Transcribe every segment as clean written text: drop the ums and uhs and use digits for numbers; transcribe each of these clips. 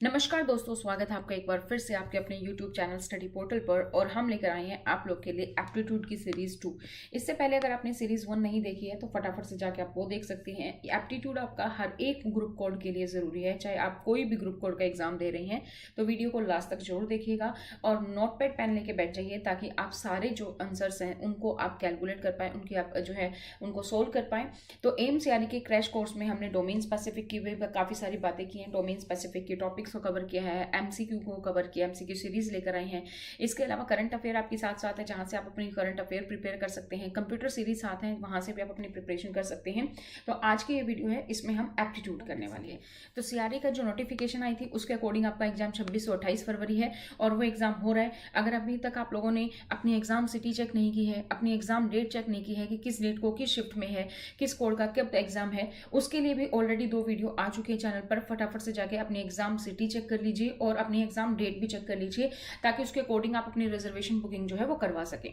नमस्कार दोस्तों, स्वागत है आपका एक बार फिर से आपके अपने YouTube चैनल स्टडी पोर्टल पर। और हम लेकर आए हैं आप लोग के लिए एप्टीट्यूड की सीरीज 2। इससे पहले अगर आपने सीरीज 1 नहीं देखी है तो फटाफट से जाके आप वो देख सकते हैं। एप्टीट्यूड आपका हर एक ग्रुप कोड के लिए ज़रूरी है, चाहे आप कोई भी ग्रुप कोड का एग्जाम दे रहे हैं तो वीडियो को लास्ट तक जरूर देखिएगा और नोट पैड पेन लेके बैठ जाइए ताकि आप सारे जो आंसर्स हैं उनको आप कैलकुलेट कर पाएँ, उनकी आप जो है उनको सोल्व कर पाएँ। तो एम्स यानी कि क्रैश कोर्स में हमने डोमेन स्पेसिफिक की काफ़ी सारी बातें की हैं, डोमेन स्पेसिफिक के टॉपिक्स को कवर किया है, एमसीक्यू को कवर किया, एमसीक्यू सीरीज लेकर आए हैं। इसके अलावा करंट अफेयर आपके साथ साथ है, जहां से आप अपनी करंट अफेयर प्रिपेयर कर सकते हैं। कंप्यूटर सीरीज साथ है, वहां से भी आप अपनी प्रिपरेशन कर सकते हैं। तो आज की ये वीडियो है, इसमें हम एप्टीट्यूड करने वाले हैं। तो सीआरई का जो नोटिफिकेशन आई थी उसके अकॉर्डिंग आपका एग्जाम 26 और 28 फरवरी है और वो एग्जाम हो रहा है। अगर अभी तक आप लोगों ने अपनी एग्जाम सिटी चेक नहीं की है, अपनी एग्जाम डेट चेक नहीं की है कि किस डेट को किस शिफ्ट में है, किस कोड का कब एग्जाम है, उसके लिए भी ऑलरेडी 2 वीडियो आ चुके हैं चैनल पर। फटाफट से जाके अपनी एग्जाम सिटी चेक कर लीजिए और अपनी एग्जाम डेट भी चेक कर लीजिए ताकि उसके अकॉर्डिंग आप अपनी रिजर्वेशन बुकिंग जो है वो करवा सकें।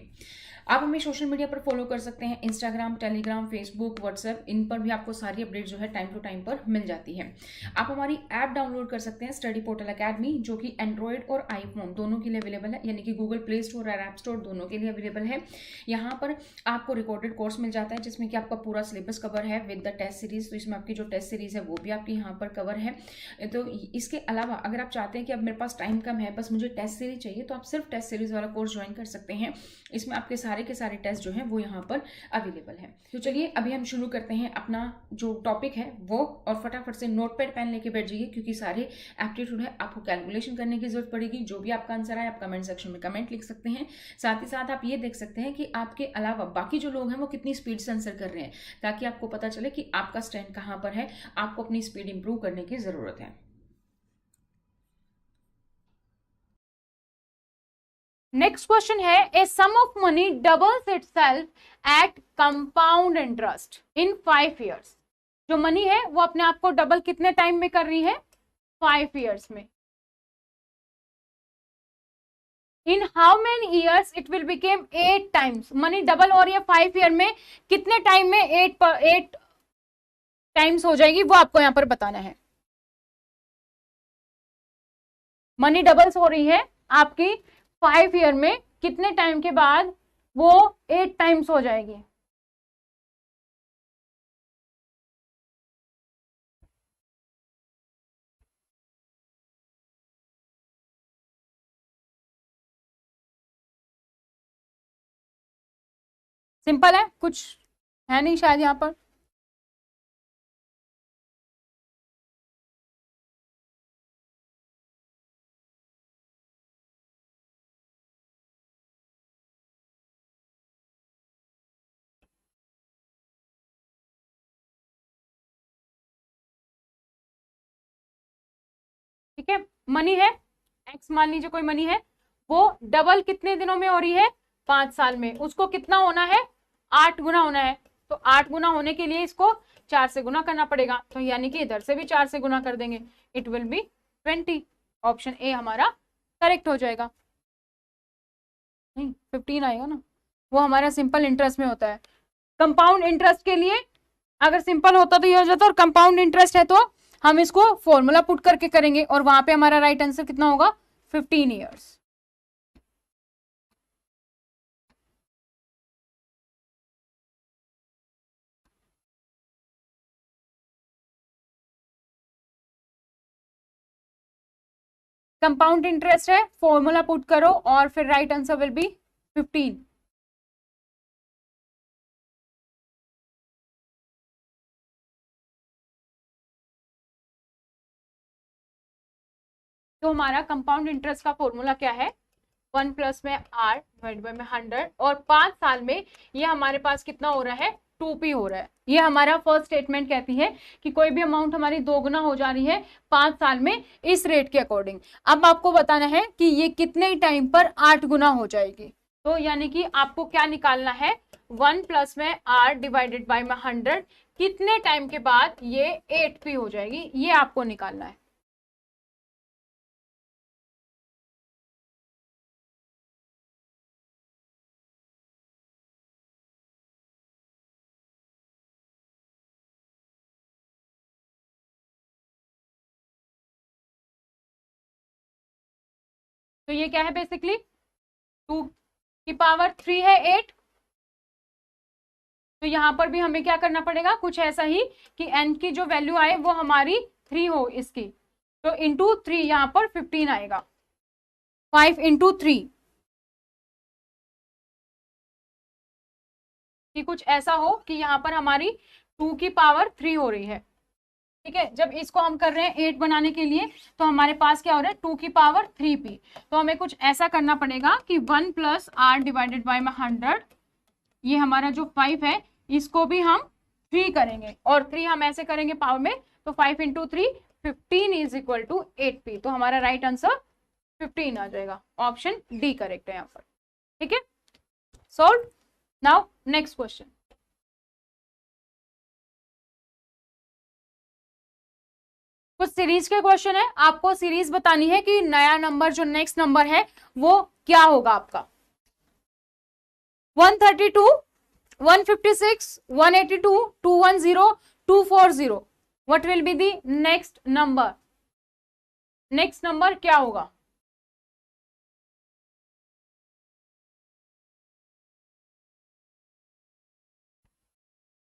आप हमें सोशल मीडिया पर फॉलो कर सकते हैं, इंस्टाग्राम, टेलीग्राम, फेसबुक, व्हाट्सएप, इन पर भी आपको सारी अपडेट जो है टाइम टू टाइम पर मिल जाती है। आप हमारी ऐप डाउनलोड कर सकते हैं, स्टडी पोर्टल अकेडमी, जो कि एंड्रॉइड और आईफोन दोनों के लिए अवेलेबल है, यानी कि गूगल प्ले स्टोर और ऐप स्टोर दोनों के लिए अवेलेबल है। यहाँ पर आपको रिकॉर्डेड कोर्स मिल जाता है जिसमें कि आपका पूरा सिलेबस कवर है विद द टेस्ट सीरीज। तो इसमें आपकी जो टेस्ट सीरीज है वो भी आपकी यहाँ पर कवर है। तो इसके अलावा अगर आप चाहते हैं कि अब मेरे पास टाइम कम है, बस मुझे टेस्ट सीरीज चाहिए, तो आप सिर्फ टेस्ट सीरीज वाला कोर्स ज्वाइन कर सकते हैं। इसमें आपके सारे के सारे टेस्ट जो हैं वो यहाँ पर अवेलेबल है। तो चलिए अभी हम शुरू करते हैं अपना जो टॉपिक है वो, और फटाफट से नोट पैड पेन लेके बैठ जाइए क्योंकि सारे एप्टीट्यूड है, आपको कैलकुलेशन करने की जरूरत पड़ेगी। जो भी आपका आंसर आए आप कमेंट सेक्शन में कमेंट लिख सकते हैं। साथ ही साथ आप ये देख सकते हैं कि आपके अलावा बाकी जो लोग हैं वो कितनी स्पीड से आंसर कर रहे हैं, ताकि आपको पता चले कि आपका स्टैंड कहाँ पर है, आपको अपनी स्पीड इंप्रूव करने की जरूरत है। नेक्स्ट क्वेश्चन है, a sum of money doubles itself at compound interest in 5 years. जो मनी है वो अपने आप को डबल कितने टाइम में कर रही है? 5 ईयर्स में। इन how many years it will became 8 times. Money double हो रही है 5 ईयर में, कितने टाइम में 8 टाइम्स हो जाएगी वो आपको यहां पर बताना है। मनी डबल्स हो रही है आपकी 5 ईयर में, कितने टाइम के बाद वो 8 टाइम्स हो जाएगी? सिंपल है, कुछ है नहीं शायद यहां पर। ठीक है, मनी है एक्स, मान लीजिए कोई मनी है, वो डबल कितने दिनों में हो रही है? 5 साल में। उसको कितना होना है? 8 गुना होना है। तो 8 गुना होने के लिए इसको 4 से गुना करना पड़ेगा, तो यानी कि इधर से भी 4 से गुना कर देंगे, it will B 20। Option A हमारा करेक्ट हो जाएगा। नहीं, 15 आएगा ना, वो हमारा सिंपल इंटरेस्ट में होता है। कंपाउंड इंटरेस्ट के लिए अगर सिंपल होता तो ये हो जाता, और कंपाउंड इंटरेस्ट है तो हम इसको फॉर्मूला पुट करके करेंगे और वहां पे हमारा राइट आंसर कितना होगा? 15 ईयर्स। कंपाउंड इंटरेस्ट है, फॉर्मूला पुट करो और फिर राइट आंसर विल बी 15। तो हमारा कंपाउंड इंटरेस्ट का फॉर्मूला क्या है? 1 प्लस में आर डिवाइड बाय में 100, और 5 साल में ये हमारे पास कितना हो रहा है? 2p हो रहा है। ये हमारा फर्स्ट स्टेटमेंट कहती है कि कोई भी अमाउंट हमारी 2 गुना हो जा रही है 5 साल में इस रेट के अकॉर्डिंग। अब आपको बताना है कि ये कितने टाइम पर 8 गुना हो जाएगी। तो यानी कि आपको क्या निकालना है? 1 प्लस में आर डिवाइडेड बाय में 100, कितने टाइम के बाद ये 8p हो जाएगी, ये आपको निकालना है। तो ये क्या है बेसिकली 2 की पावर 3 है 8। तो यहां पर भी हमें क्या करना पड़ेगा, कुछ ऐसा ही कि n की जो वैल्यू आए वो हमारी 3 हो इसकी, तो इंटू 3 यहां पर 15 आएगा, 5 इंटू 3 कि कुछ ऐसा हो कि यहाँ पर हमारी 2 की पावर 3 हो रही है। ठीक है, जब इसको हम कर रहे हैं 8 बनाने के लिए तो हमारे पास क्या हो रहा है 2 की पावर 3p। तो हमें कुछ ऐसा करना पड़ेगा कि 1 प्लस r डिवाइडेड बाई 100, ये हमारा जो 5 है इसको भी हम 3 करेंगे और 3 हम ऐसे करेंगे पावर में, तो 5 into 3 15 is equal to 8p। तो हमारा राइट आंसर 15 आ जाएगा, ऑप्शन डी करेक्ट है यहाँ पर। ठीक है, सॉल्व। नाउ नेक्स्ट क्वेश्चन, कुछ सीरीज के क्वेश्चन है, आपको सीरीज बतानी है कि नया नंबर जो नेक्स्ट नंबर है वो क्या होगा आपका। 132, 156, 182, 210, 240, what will be the next number? Next number क्या होगा?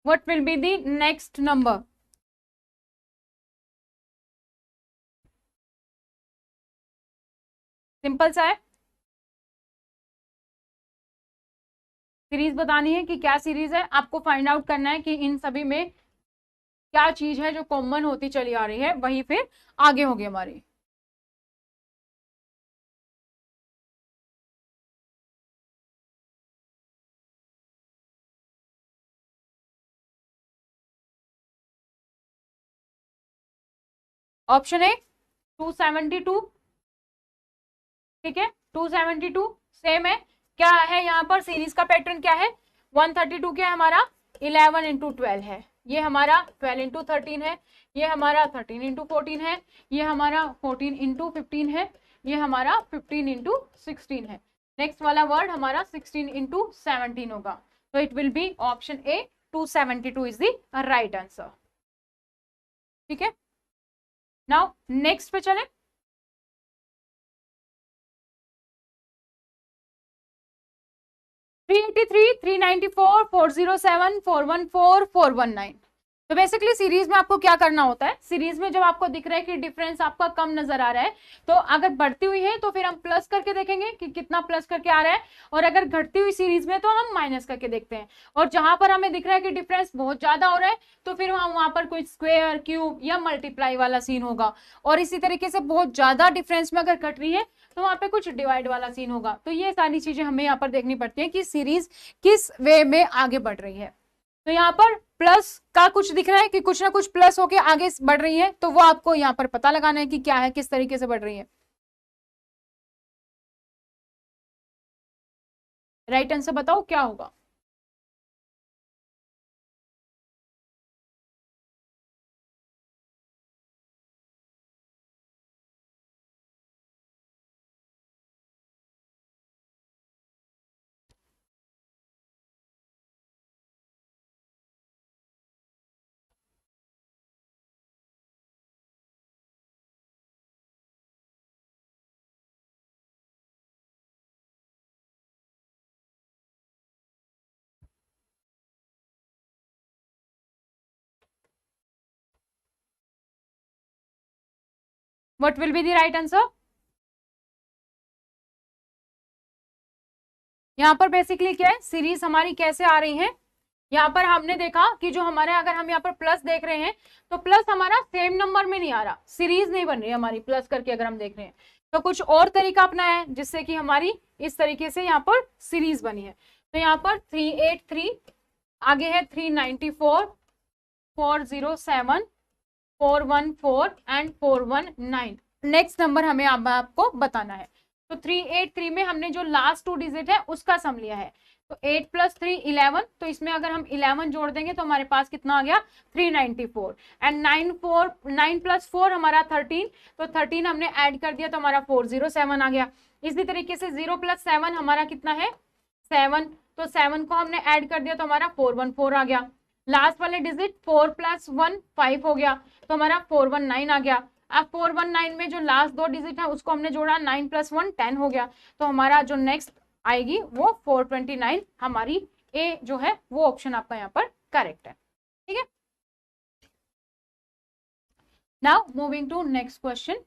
What will be the next number? Simple सा है, सीरीज बतानी है कि क्या सीरीज है, आपको फाइंड आउट करना है कि इन सभी में क्या चीज है जो कॉमन होती चली आ रही है, वही फिर आगे होगी हमारी। ऑप्शन ए 272, ठीक है 272 सेम है। क्या है यहाँ पर सीरीज का पैटर्न क्या है, 132 क्या है हमारा 11 इंटू 12 है, ये हमारा 12 इंटू 13 है, ये हमारा 13 इंटू 14 है, ये हमारा 14 इंटू 15 है, ये हमारा 15 इंटू 16 है। नेक्स्ट वाला वर्ड हमारा 16 इंटू 17 होगा, तो it will B option A 272 is the right answer. ठीक है, नाउ नेक्स्ट पे चले। 383, 394, 407, 414, 419। तो बेसिकली सीरीज में आपको क्या करना होता है, सीरीज में जब आपको दिख रहा है कि डिफरेंस आपका कम नजर आ रहा है तो अगर बढ़ती हुई है तो फिर हम प्लस करके देखेंगे कि कितना प्लस करके आ रहा है, और अगर घटती हुई सीरीज में तो हम माइनस करके देखते हैं। और जहां पर हमें दिख रहा है कि डिफरेंस बहुत ज्यादा हो रहा है तो फिर हम वहां पर कोई स्क्वायर, क्यूब या मल्टीप्लाई वाला सीन होगा, और इसी तरीके से बहुत ज्यादा डिफरेंस में अगर घट रही है तो वहां पे कुछ डिवाइड वाला सीन होगा। तो ये सारी चीजें हमें यहाँ पर देखनी पड़ती है कि सीरीज किस वे में आगे बढ़ रही है। तो यहाँ पर प्लस का कुछ दिख रहा है कि कुछ ना कुछ प्लस होके आगे बढ़ रही है, तो वो आपको यहाँ पर पता लगाना है कि क्या है, किस तरीके से बढ़ रही है। राइट आंसर बताओ क्या होगा। What will be the right answer. यहाँ पर बेसिकली क्या है, सीरीज हमारी कैसे आ रही है, यहाँ पर हमने देखा कि जो हमारे अगर हम यहाँ पर प्लस देख रहे हैं तो प्लस हमारा सेम नंबर में नहीं आ रहा, सीरीज नहीं बन रही हमारी प्लस करके अगर हम देख रहे हैं तो कुछ और तरीका अपनाया है जिससे कि हमारी इस तरीके से यहाँ पर सीरीज बनी है। तो यहाँ पर 383, आगे है 394, 407, 414 एंड 419। नेक्स्ट नंबर हमें आपको बताना है। तो 383 में हमने जो लास्ट 2 डिजिट है उसका सम लिया है, तो 8 प्लस 3 11, तो इसमें अगर हम 11 जोड़ देंगे तो हमारे पास कितना आ गया 394। एंड 9 प्लस 4 हमारा 13, तो 13 हमने ऐड कर दिया तो हमारा 407 आ गया। इसी तरीके से 0 प्लस 7 हमारा कितना है 7, तो 7 को हमने ऐड कर दिया तो हमारा 414 आ गया। लास्ट वाले डिजिट 4 प्लस 1 5 हो गया तो हमारा 419 आ गया। अब 419 में जो लास्ट 2 डिजिट है उसको हमने जोड़ा, 9 + 1 10 हो गया, तो हमारा जो नेक्स्ट आएगी वो 429, हमारी ए जो है वो ऑप्शन आपका यहाँ पर करेक्ट है। ठीक है, now moving to next question.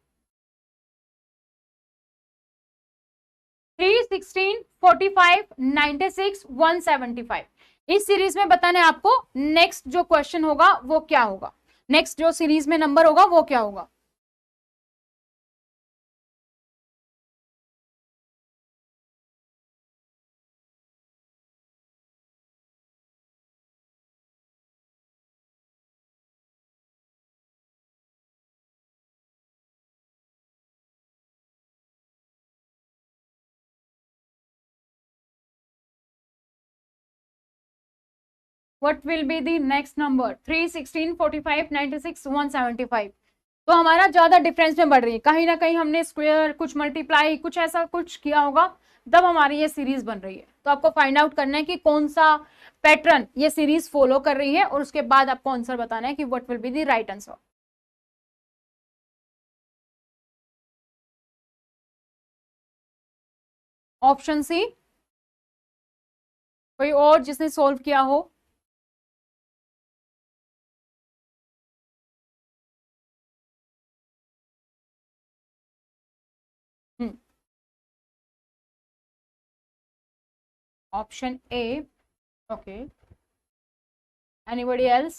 3, 16, 45, 96, 175, इस सीरीज में बताना है आपको नेक्स्ट जो क्वेश्चन होगा वो क्या होगा, नेक्स्ट जो सीरीज में नंबर होगा वो क्या होगा। What will be the next number? 3, 16, 45, 96, 175। तो हमारा ज्यादा डिफरेंस में बढ़ रही है, कहीं ना कहीं हमने स्क्वायर, कुछ मल्टीप्लाई, कुछ ऐसा कुछ किया होगा, तब हमारी ये सीरीज बन रही है। तो आपको फाइंड आउट करना है कि कौन सा पैटर्न ये सीरीज फॉलो कर रही है, और उसके बाद आपको आंसर बताना है कि what will be the right answer. Option C, कोई और जिसने सोल्व किया हो। Option A, okay, anybody else?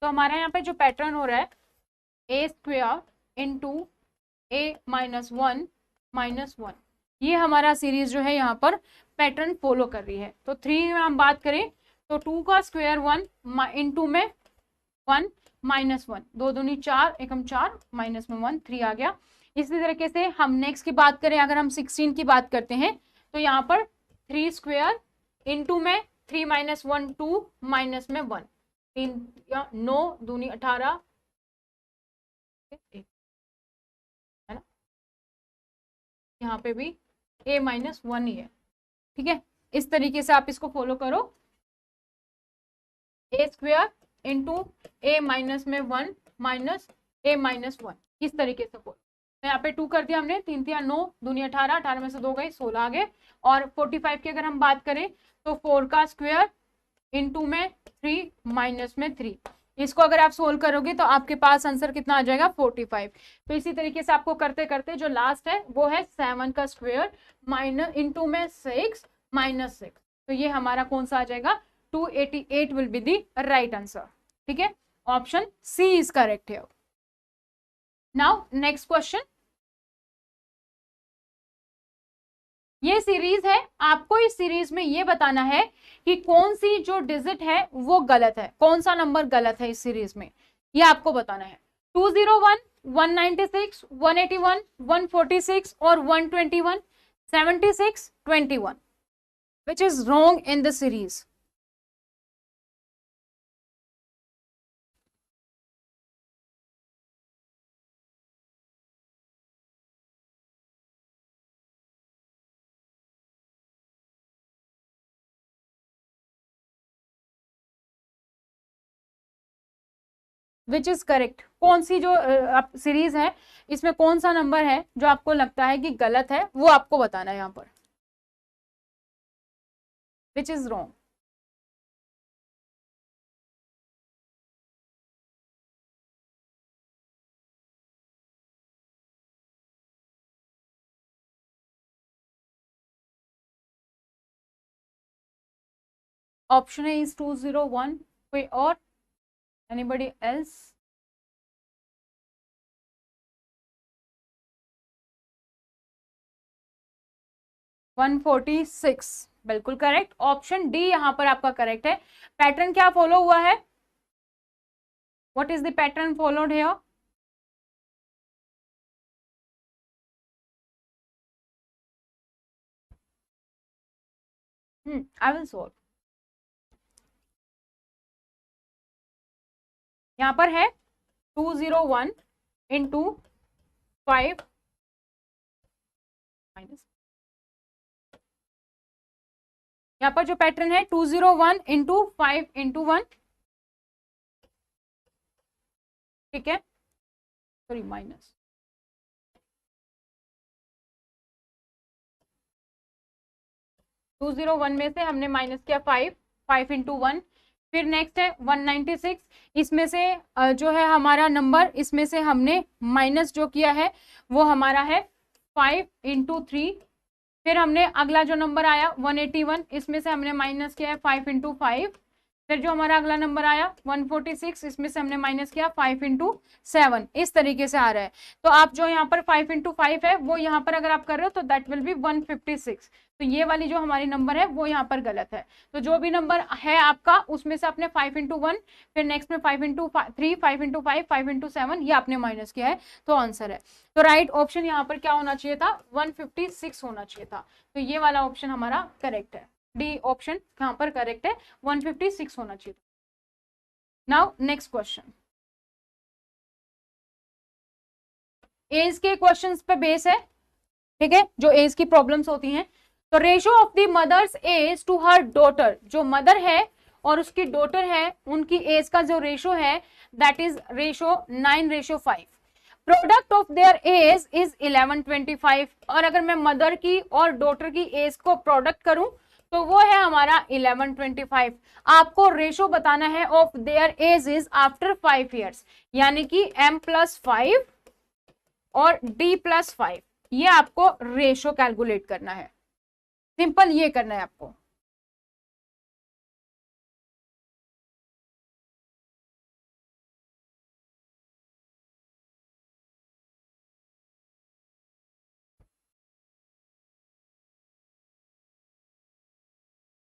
तो हमारे यहाँ पे जो पैटर्न हो रहा है, a² इंटू a-1 -1, ये हमारा सीरीज जो है यहाँ पर पैटर्न फॉलो कर रही है। तो 3 में हम बात करें तो 2 का स्क्वायर 1 इंटू में 1 -1, 2 दूनी 4, एकम 4, माइनस में 1, 3 आ गया। इसी तरीके से हम नेक्स्ट की बात करें, अगर हम 16 की बात करते हैं तो यहाँ पर 3 स्क्वायर इंटू में 3 -1 2 माइनस में 1, 3 9 दूनी 18, है ना, यहाँ पे भी a-1 ही है। ठीक है, इस तरीके से आप इसको फॉलो करो, a² into a-1 minus a-1, इस तरीके से फॉलो। तो यहाँ पे 2 कर दिया हमने, 3 3 9, दूनी 18, 18 में से 2 गए, 16 आ गए। और 45 की अगर हम बात करें तो 4 का स्क्वायर इंटू में 3 माइनस में 3, इसको अगर आप सोल्व करोगे तो आपके पास आंसर कितना आ जाएगा, 45। तो इसी तरीके से आपको करते करते जो लास्ट है वो है 7 का स्क्वायर माइनस इंटू में 6 -6, तो ये हमारा कौन सा आ जाएगा, 288 will be the right answer. ठीक है, ऑप्शन सी इज करेक्ट है। नाउ नेक्स्ट क्वेश्चन, ये सीरीज है, आपको इस सीरीज में ये बताना है कि कौन सी जो डिजिट है वो गलत है, कौन सा नंबर गलत है इस सीरीज में, ये आपको बताना है। 201, 196, 181, 146 और 121, 76, 21, which is wrong in the series? Which is correct, कौन सी जो सीरीज है इसमें कौन सा नंबर है जो आपको लगता है कि गलत है, वो आपको बताना है यहाँ पर, which is wrong. Option A is 201, कोई और, एनीबडी एल्स? वन 146 बिल्कुल करेक्ट, ऑप्शन डी यहाँ पर आपका करेक्ट है। पैटर्न क्या फॉलो हुआ है, what is the pattern followed here? I will solve. यहाँ पर है 201 इंटू 5 माइनस यहाँ पर जो पैटर्न है 201 इंटू 5 इंटू 1, ठीक है, सॉरी माइनस, टू 201 में से हमने माइनस किया 5, 5 इंटू 1। फिर नेक्स्ट है 196, इसमें से जो है हमारा नंबर, इसमें से हमने माइनस जो किया है वो हमारा है 5 इंटू 3। फिर हमने अगला जो नंबर आया 181, इसमें से हमने माइनस किया है 5 इंटू 5। फिर जो हमारा अगला नंबर आया 146, इसमें से हमने माइनस किया 5 इंटू 7। इस तरीके से आ रहा है। तो आप जो यहाँ पर 5 इंटू 5 है वो यहाँ पर अगर आप कर रहे हो तो दैट विल बी 156। तो ये वाली जो हमारी नंबर है वो यहाँ पर गलत है। तो जो भी नंबर है आपका उसमें से आपने 5 इंटू 1, फिर नेक्स्ट में 5 इंटू 3, 5 इंटू 5, 5 इंटू 7, ये आपने माइनस किया है, तो आंसर है। तो राइट ऑप्शन यहाँ पर क्या होना चाहिए था, 156 होना चाहिए था। तो ये वाला ऑप्शन हमारा करेक्ट है, डी ऑप्शन यहाँ पर करेक्ट है, 156 होना चाहिए। नाउ नेक्स्ट क्वेश्चन, एज के क्वेश्चंस पे बेस है, ठीक है, जो एज की प्रॉब्लम्स होती हैं। तो ratio of the mother's age to her daughter, जो मदर है और उसकी डॉटर है उनकी एज का जो रेशो है that is ratio 9:5। Product of their age is 1125। और अगर मैं मदर की और डॉटर की एज को प्रोडक्ट करूं तो वो है हमारा 1125। आपको रेशो बताना है of their age is after 5 years, यानी कि m+5 और d+5, ये आपको रेशो कैलकुलेट करना है। सिंपल ये करना है आपको।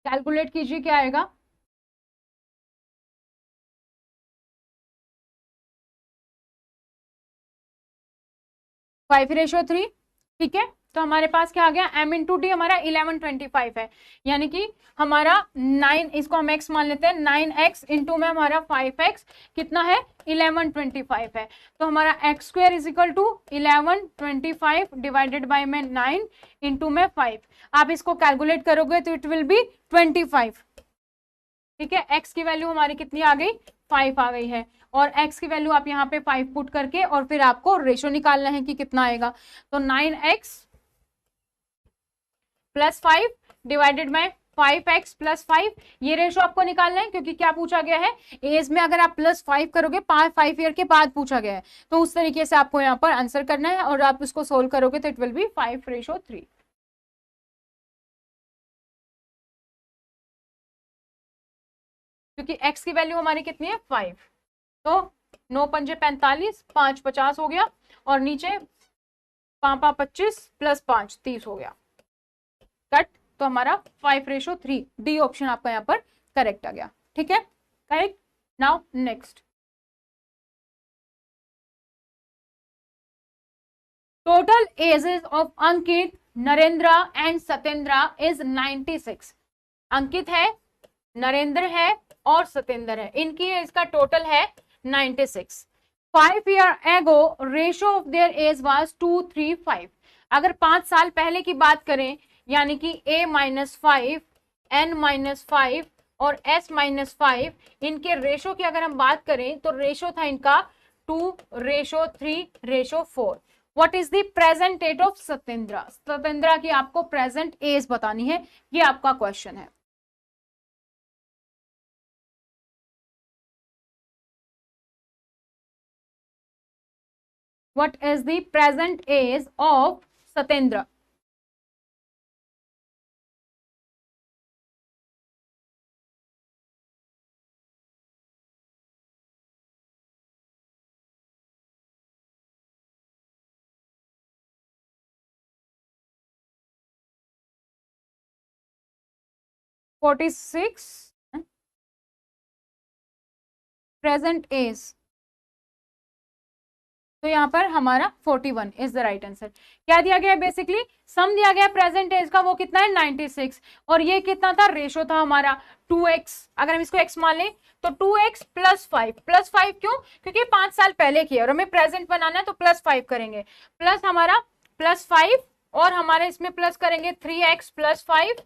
कैलकुलेट कीजिए, क्या आएगा, 5:3, ठीक है। तो हमारे पास क्या आ गया, m इंटू डी हमारा 1125 है, यानी कि हमारा 9, इसको हम x मान लेते हैं, 9x इंटू में हमारा 5x कितना है, 1125 है। तो हमारा x² is equal to 1125 divided by में 9 इंटू में 5। आप इसको कैलकुलेट करोगे तो इट विल बी 25, ठीक है। x की वैल्यू हमारी कितनी आ गई, 5 आ गई है, और x की वैल्यू आप यहाँ पे 5 पुट करके और फिर आपको रेशो निकालना है कि कितना आएगा। तो 9x plus 5 divided by 5x plus 5, ये रेशो आपको निकालना है, क्योंकि क्या पूछा गया है, एज में अगर आप +5 करोगे, 5 ईयर के बाद पूछा गया है, तो उस तरीके से आपको यहाँ पर आंसर करना है, और आप इसको सोल्व करोगे तो इट विल बी 5:3, क्योंकि x की वैल्यू हमारी कितनी है, 5। तो 9 पंजे 45, 5 50 हो गया, और नीचे 5 25 प्लस 5 30 हो गया, कट। तो हमारा 5:3, डी ऑप्शन आपका यहाँ पर करेक्ट आ गया, ठीक है, correct. Now next, total ages of Ankit, Narendra and Satyendra is 96। Ankit है, नरेंद्र है और सत्येंद्र है, इनकी एज का टोटल है 96। 5 year ago ratio of their age was 2:3:5। अगर 5 साल पहले की बात करें, यानी कि a-5, n-5 और s-5, इनके रेशो की अगर हम बात करें तो रेशो था इनका 2:3:4। What is the present age of Satyendra, Satyendra की आपको प्रेजेंट एज बतानी है, ये आपका क्वेश्चन है। What is the present age of Satyendra? (46) present age, तो यहाँ पर हमारा 41 इज द राइट आंसर। क्या दिया गया है, बेसिकली सम दिया गया प्रेजेंट एज का, वो कितना है 96, और ये कितना था, रेशो था हमारा 2x। अगर हम इसको x मान लें तो 2x प्लस 5, क्यों, क्योंकि 5 साल पहले की है और हमें प्रेजेंट बनाना है, तो +5 करेंगे, प्लस हमारा +5, और हमारे इसमें प्लस करेंगे 3x प्लस 5,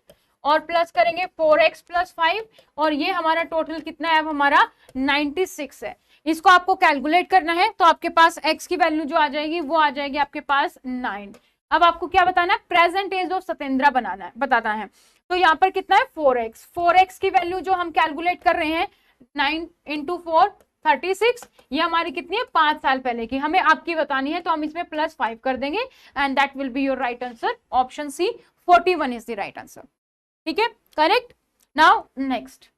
और प्लस करेंगे 4x प्लस 5 और ये हमारा टोटल कितना है, अब हमारा 96 है। इसको आपको कैलकुलेट करना है तो आपके पास x की वैल्यू जो आ जाएगी वो आ जाएगी आपके पास 9। अब आपको क्या बताना है, प्रेजेंट एज ऑफ सत्येंद्रा बताना है। तो यहाँ पर कितना है 4x की वैल्यू जो हम कैलकुलेट कर रहे हैं 9 इंटू 4 36, ये हमारी कितनी है 5 साल पहले की, हमें आपकी बतानी है तो हम इसमें प्लस 5 कर देंगे and that will be your right answer. Option C 41 is the right answer. ठीक है, करेक्ट। नाउ नेक्स्ट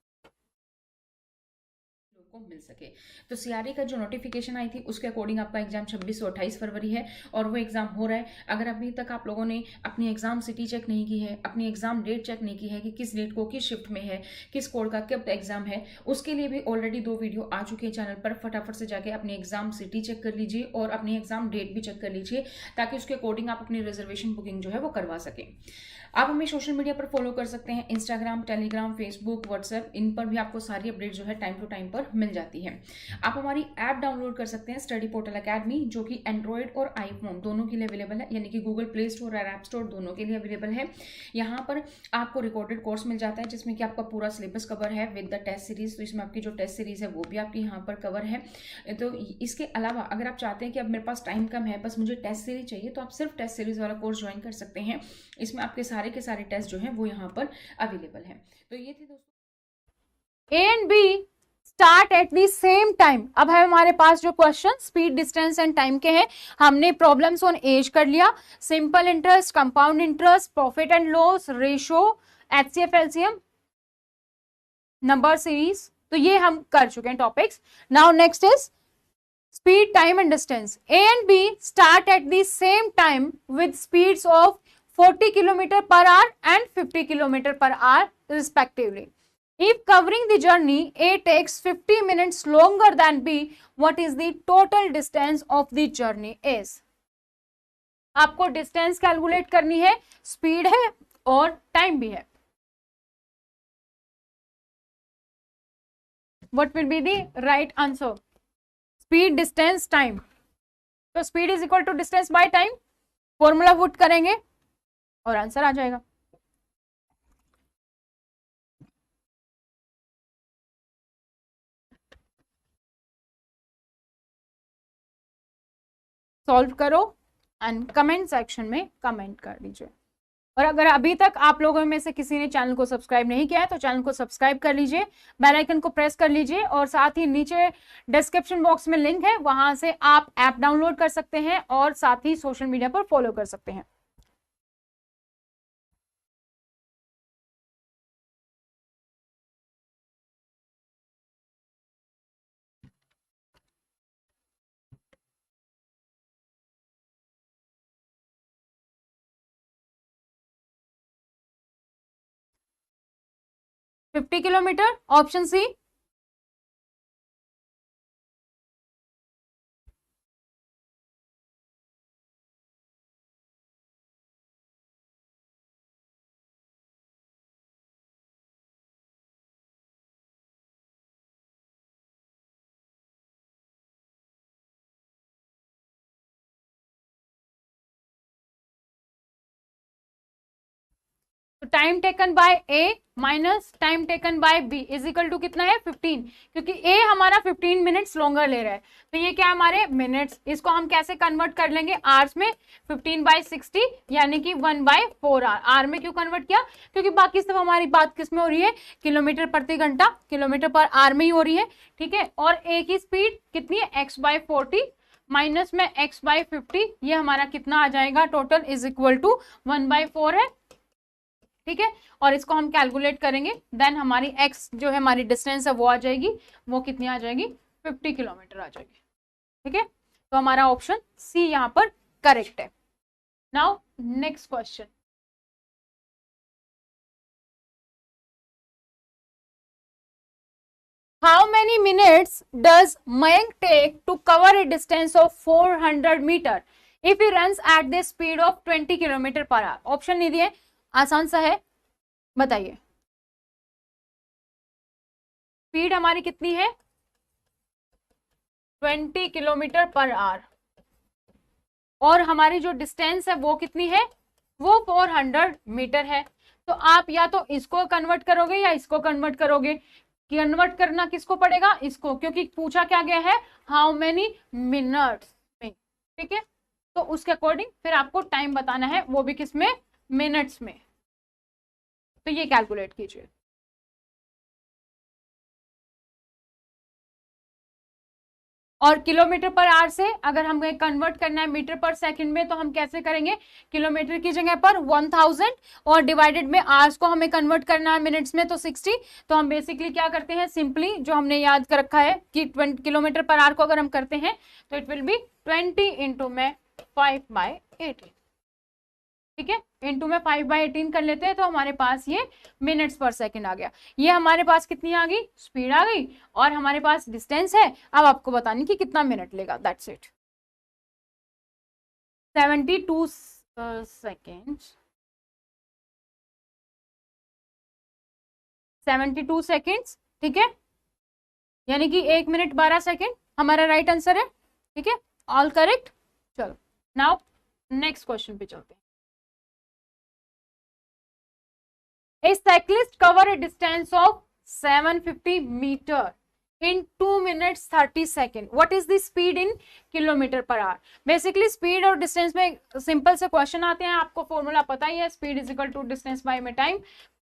को मिल सके। तो सीआरई का जो नोटिफिकेशन आई थी उसके अकॉर्डिंग आपका एग्जाम 26 और 28 फरवरी है और वो एग्जाम हो रहा है। अगर अभी तक आप लोगों ने अपनी एग्जाम सिटी चेक नहीं की है, अपनी एग्जाम डेट चेक नहीं की है कि किस डेट को किस शिफ्ट में है, किस कोड का कब एग्जाम है, उसके लिए भी ऑलरेडी 2 वीडियो आ चुके हैं चैनल पर। फटाफट से जाके अपनी एग्जाम सिटी चेक कर लीजिए और अपनी एग्जाम डेट भी चेक कर लीजिए ताकि उसके अकॉर्डिंग आप अपनी रिजर्वेशन बुकिंग जो है वो करवा सकें। आप हमें सोशल मीडिया पर फॉलो कर सकते हैं, इंस्टाग्राम, टेलीग्राम, फेसबुक, व्हाट्सएप, इन पर भी आपको सारी अपडेट जो है टाइम टू टाइम पर मिल जाती है। आप हमारी ऐप डाउनलोड कर सकते हैं स्टडी पोर्टल एकेडमी, जो कि एंड्रॉयड और आईफोन दोनों के लिए अवेलेबल है, यानी कि गूगल प्ले स्टोर और ऐप स्टोर दोनों के लिए अवेलेबल है। यहाँ पर आपको रिकॉर्डेड कोर्स मिल जाता है जिसमें कि आपका पूरा सिलेबस कवर है विद द टेस्ट सीरीज। तो इसमें आपकी जो टेस्ट सीरीज है वो भी आपकी यहाँ पर कवर है। तो इसके अलावा अगर आप चाहते हैं कि अब मेरे पास टाइम कम है, बस मुझे टेस्ट सीरीज चाहिए, तो आप सिर्फ टेस्ट सीरीज वाला कोर्स ज्वाइन कर सकते हैं। इसमें आपके सारे के सारे टेस्ट जो है वो यहाँ पर अवेलेबल है। तो ये थी दोस्तों A and B start at the same time. अब है हमारे पास जो question speed, distance and time के हैं। हमने प्रॉब्लम्स ऑन एज कर लिया, simple interest, compound interest, profit and loss, ratio, HCF, LCM, number series, तो ये हम कर चुके हैं topics. Now next is speed, time and distance. A and B start at the same time with speeds of 40 kilometre per our and 50 kilometre per our respectively. If covering the journey A takes 50 minutes longer than B, what is the total distance of the journey is? आपको distance calculate करनी है, speed है और time भी है। What will be the right answer? Speed, distance, time. तो speed is equal to distance by time, formula put करेंगे और आंसर आ जाएगा। सॉल्व करो एंड कमेंट सेक्शन में कमेंट कर दीजिए। और अगर अभी तक आप लोगों में से किसी ने चैनल को सब्सक्राइब नहीं किया है तो चैनल को सब्सक्राइब कर लीजिए, बेल आइकन को प्रेस कर लीजिए और साथ ही नीचे डिस्क्रिप्शन बॉक्स में लिंक है, वहां से आप ऐप डाउनलोड कर सकते हैं और साथ ही सोशल मीडिया पर फॉलो कर सकते हैं। Fifty kilometre, option C. तो time taken by A minus time taken by B is equal to कितना है 15, क्योंकि ए हमारा 15 मिनट्स लॉन्गर ले रहा है तो ये क्या है हमारे मिनट्स। इसको हम कैसे कन्वर्ट कर लेंगे आवर्स में, 15/60 यानी कि 1/4 आवर। आर में क्यों कन्वर्ट किया, क्योंकि बाकी सब हमारी बात किस में हो रही है, किलोमीटर प्रति घंटा, किलोमीटर पर आवर में ही हो रही है। ठीक है, और ए की स्पीड कितनी है x/40 माइनस में x/50, ये हमारा कितना आ जाएगा, टोटल इज इक्वल टू 1/4 है। ठीक है, और इसको हम कैलकुलेट करेंगे, देन हमारी x जो है हमारी डिस्टेंस है वो आ जाएगी, वो कितनी आ जाएगी 50 किलोमीटर आ जाएगी। ठीक है, तो हमारा ऑप्शन सी यहाँ पर करेक्ट है। Now next question, how many minutes does Mayank take to cover a distance of 400 metre if he runs at the speed of 20 kilometre per hour. Option नहीं दिए, आसान सा है, बताइए। स्पीड हमारी कितनी है 20 किलोमीटर पर आवर और हमारी जो डिस्टेंस है वो कितनी है, वो 400 मीटर है। तो आप या तो इसको कन्वर्ट करोगे या इसको कन्वर्ट करोगे। कन्वर्ट करना किसको पड़ेगा, इसको, क्योंकि पूछा क्या गया है, हाउ मेनी मिनट्स में, ठीक है। तो उसके अकॉर्डिंग फिर आपको टाइम बताना है, वो भी किसमें, मिनट्स में। तो ये कैलकुलेट कीजिए। और किलोमीटर पर आवर से अगर हमें कन्वर्ट करना है मीटर पर सेकंड में, तो हम कैसे करेंगे, किलोमीटर की जगह पर 1000 और डिवाइडेड में आवर्स को हमें कन्वर्ट करना है मिनट्स में, तो 60। तो हम बेसिकली क्या करते हैं, सिंपली जो हमने याद कर रखा है कि 20 किलोमीटर पर आवर को अगर हम करते हैं तो इट विल बी 20 इंटू में 5/18, ठीक है। इंटू में 5/18 कर लेते हैं तो हमारे पास ये मिनट्स पर सेकंड आ गया। ये हमारे पास कितनी आ गई, स्पीड आ गई, और हमारे पास डिस्टेंस है। अब आपको बतानी कि कितना मिनट लेगा, दैट्स इट। 72 सेकेंड, 72 सेकेंड्स, ठीक है, यानी कि 1 मिनट 12 सेकेंड हमारा राइट आंसर है, ठीक है, ऑल करेक्ट। चलो नाउ नेक्स्ट क्वेश्चन पे चलते हैं। A cyclist cover a distance of 750 meter in 2 minutes 30 seconds. What is the speed in kilometre per hour? Basically speed और डिस्टेंस में सिंपल से क्वेश्चन आते हैं, आपको फॉर्मूला पता ही है, speed is equal to distance by में टाइम।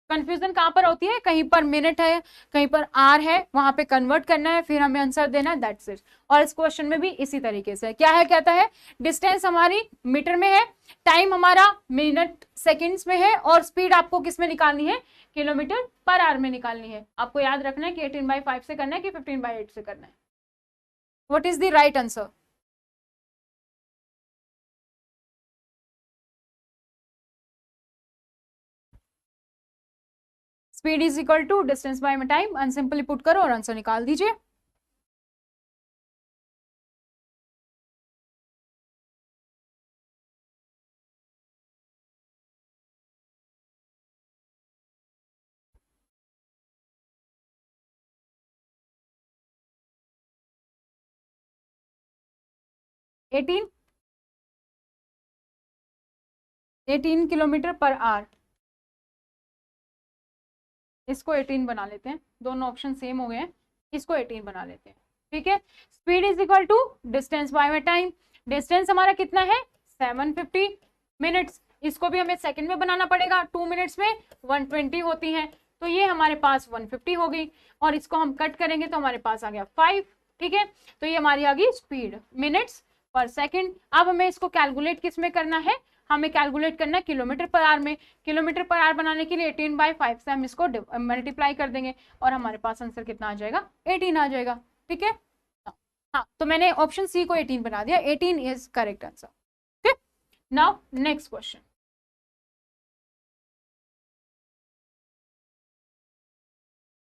कंफ्यूजन कहां पर होती है, कहीं पर मिनट है, कहीं पर आर है, वहां पे कन्वर्ट करना है, फिर हमें आंसर देना है, दैट्स इट। और इस क्वेश्चन में भी इसी तरीके से क्या है, कहता है डिस्टेंस हमारी मीटर में है, टाइम हमारा मिनट सेकंड्स में है, और स्पीड आपको किस में निकालनी है, किलोमीटर पर आवर में निकालनी है। आपको याद रखना है कि 18/5 से करना है कि 15/8 से करना है। What is the right answer? Speed is equal to distance by time, and simply put करो और आंसर निकाल दीजिए। एटीन 18 किलोमीटर पर आवर, इसको 18 बना लेते हैं, दोनों ऑप्शन सेम हो गए हैं, इसको 18 बना लेते हैं, ठीक है। Speed is equal to distance by time, distance हमारा कितना है 750 मिनट्स, इसको भी हमें सेकंड में बनाना पड़ेगा, 2 मिनट्स में 120 होती है, तो ये हमारे पास 150 हो गई, और इसको हम कट करेंगे तो हमारे पास आ गया 5, ठीक है। तो ये हमारी आ गई स्पीड मिनट्स पर सेकंड। अब हमें इसको कैलकुलेट किस में करना है, हमें कैलकुलेट करना है किलोमीटर पर आवर में। किलोमीटर पर आवर बनाने के लिए 18/5 से हम इसको मल्टीप्लाई कर देंगे, और हमारे पास आंसर कितना आ जाएगा, 18 आ जाएगा, ठीक है। हाँ, तो मैंने ऑप्शन सी को 18 बना दिया, 18 इज करेक्ट आंसर, ठीक। Now next question.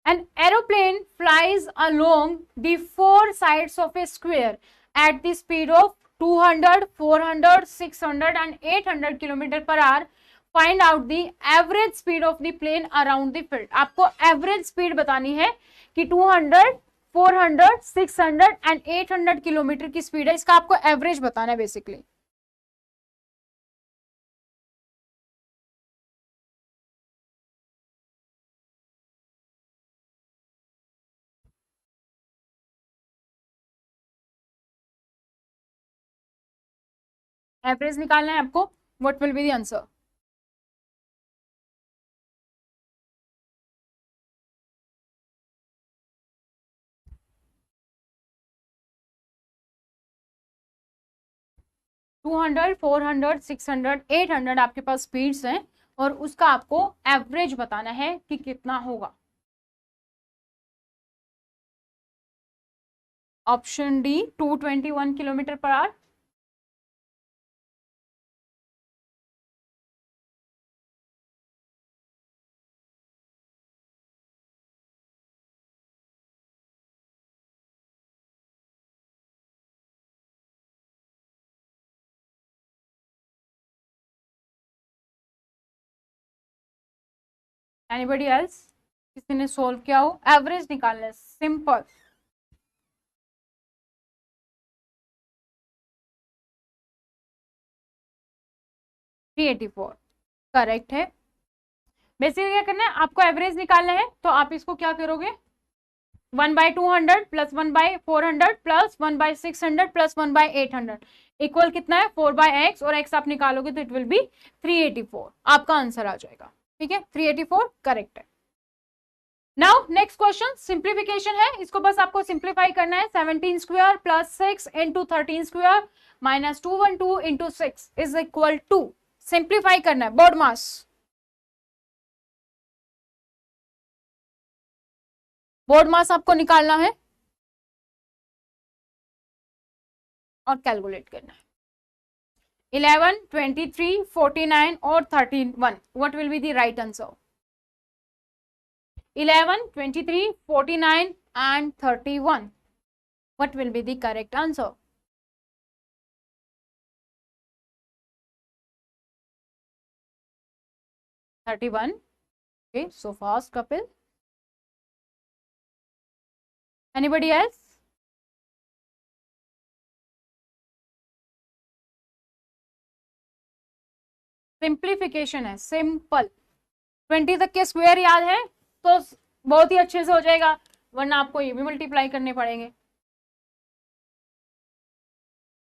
An aeroplane flies along the four sides of a square at the speed of 200, 400, 600 and 800 kilometre per hour. Find out the average speed of the plane around the field. आपको average speed बतानी है कि 200, 400, 600 and 800 kilometre की speed है, इसका आपको average बताना है बेसिकली। एवरेज निकालना है आपको, what will be the answer? 200, 400, 600, 800 आपके पास स्पीड्स हैं, और उसका आपको एवरेज बताना है कि कितना होगा। Option D 221 kilometre per our. Anybody else, किसी ने सोल्व किया हो, एवरेज निकालना है, सिंपल। 384 करेक्ट है। बेसिकली क्या करना है, आपको एवरेज निकालना है, तो आप इसको क्या करोगे, 1/200 प्लस 1/400 प्लस 1/600 प्लस 1/800 इक्वल कितना है 4/x, और x आप निकालोगे तो इट विल बी 384, आपका आंसर आ जाएगा। ठीक है, 384 करेक्ट है। नाउ नेक्स्ट क्वेश्चन सिंप्लीफिकेशन है, इसको बस आपको सिंप्लीफाई करना है। 17 square plus 6 into 13 square minus 212 into 6 is equal to, simplify करना है, बोर्ड मास, बोर्ड मास आपको निकालना है और कैलकुलेट करना है। 11, 23, 49 और 13, 1, what will be the right answer? 11, 23, 49 and 31, what will be the correct answer? (31). Okay, so fast Kapil. Anybody else? Simplification है, सिंपल। 20 तक के स्क्वायर याद है तो बहुत ही अच्छे से हो जाएगा, वरना आपको ये भी मल्टीप्लाई करने पड़ेंगे।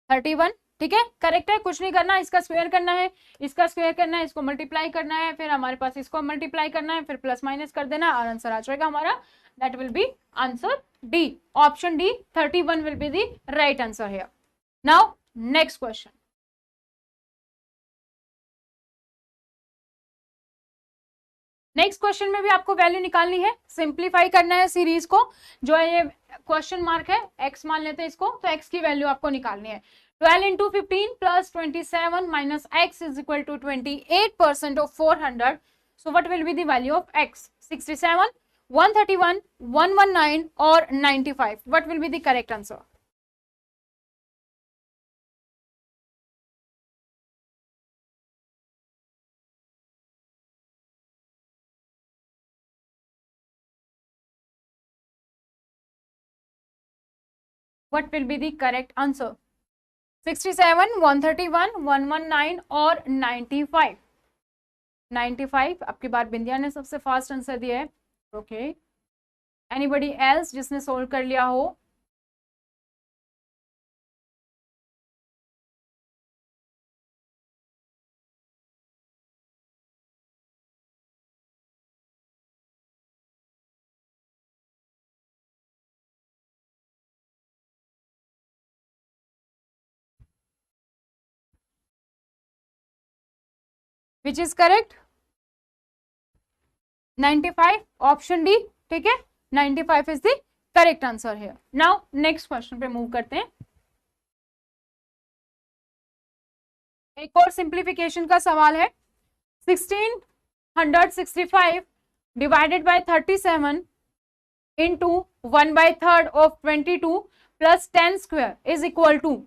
31, ठीक है, करेक्ट है, कुछ नहीं करना, इसका स्क्वायर करना है, इसका स्क्वायर करना है, इसको मल्टीप्लाई करना है, फिर हमारे पास इसको मल्टीप्लाई करना है, फिर प्लस माइनस कर देना और आंसर आ जाएगा हमारा। That will B answer D, option D, 31 will be the right answer here. Now next question. Next question में भी आपको वैल्यू निकालनी है, सिंप्लीफाई करना है सीरीज को, जो है ये क्वेश्चन मार्क है, x मान लेते हैं इसको, तो x की वैल्यू आपको निकालनी है। 12 into 15 plus 27 minus x is equal to 28% of 400, so what will be the value of x? 67, 131, 119 और 95, what will be the correct answer? What will be the correct answer? 67, 131, 119 और 95। 95 आपकी बार बिंदिया ने सबसे फास्ट आंसर दिया है। ओके, एनीबडी एल्स जिसने solve कर लिया हो? Which is correct? 95, option D, ठीक है, 95 इज द करेक्ट आंसर है। नाउ नेक्स्ट क्वेश्चन पे मूव करते हैं। एक और सिंप्लीफिकेशन का सवाल है। 1665 divided by 37 into 1/3 of 22 plus 10 square is equal to,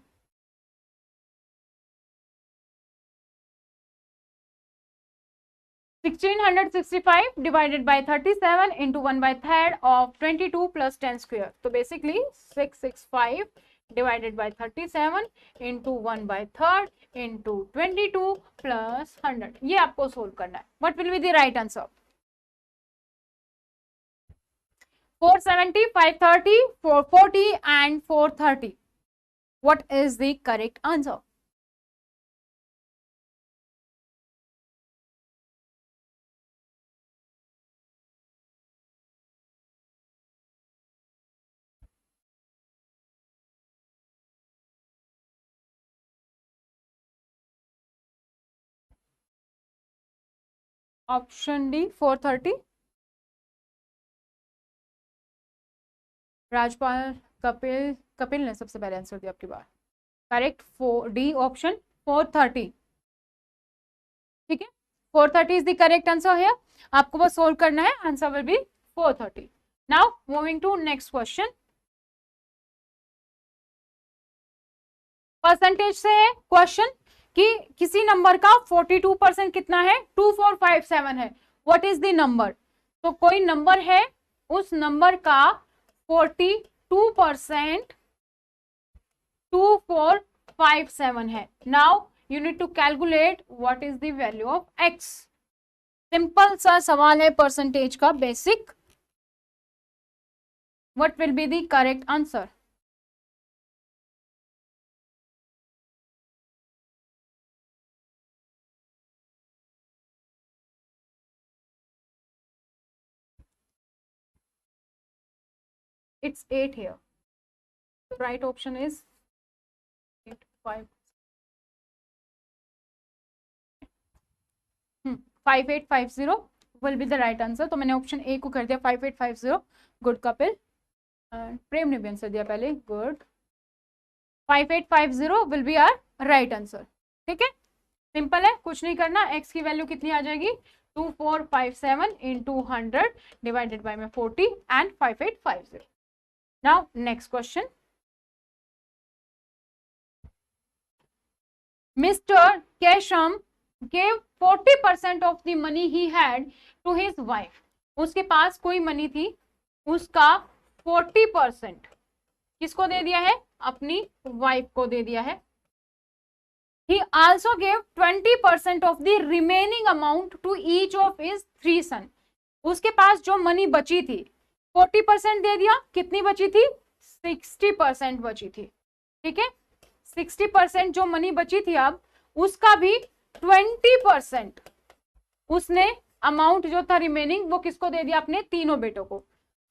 1665 divided by 37 into 1/3 of 22 plus 10 square. तो basically 665 divided by 37 into 1/3 into 22 plus 100, ये आपको सोल्व करना है। What will be the right answer? 470, 530, 440 and 430. What is the correct answer? Option D 430। Rajpal, Kapil ने सबसे पहले answer दिया आपकी बार, करेक्ट, डी ऑप्शन 430, ठीक है, 430 इज द करेक्ट आंसर है। आपको बस सोल्व करना है, answer will be 430। Now moving to next question. Percentage से है क्वेश्चन कि किसी नंबर का 42% कितना है, 2457 है, व्हाट इज द नंबर? तो कोई नंबर है, उस नंबर का 42% 2457 है। Now you need to calculate what is the value of x. Simple सा सवाल है परसेंटेज का basic. What will be the correct answer? It's 8 here. The right option is 8, 5. 5850 will be the right answer. तो मैंने option A को कर दिया 5850. Good Kapil. प्रेम ने भी आंसर दिया पहले. Good. 5850 will be our right answer. ठीक है, सिंपल है, कुछ नहीं करना. एक्स की वैल्यू कितनी आ जाएगी? 2457 इंटू 100 डिवाइडेड बाई में 40 and 5850. Now next question. Mr. Kesham gave 40% of the money he had to his wife. उसके पास कोई मनी थी, उसका 40% किसको दे दिया है? अपनी वाइफ को दे दिया है. He also gave 20% of the remaining amount to each of his 3 sons. उसके पास जो मनी बची थी 40% दे दिया, कितनी बची थी? 60% बची थी. ठीक है, 60% जो मनी बची थी अब उसका भी 20% उसने अमाउंट जो था रिमेनिंग वो किसको दे दिया? अपने तीनों बेटों को.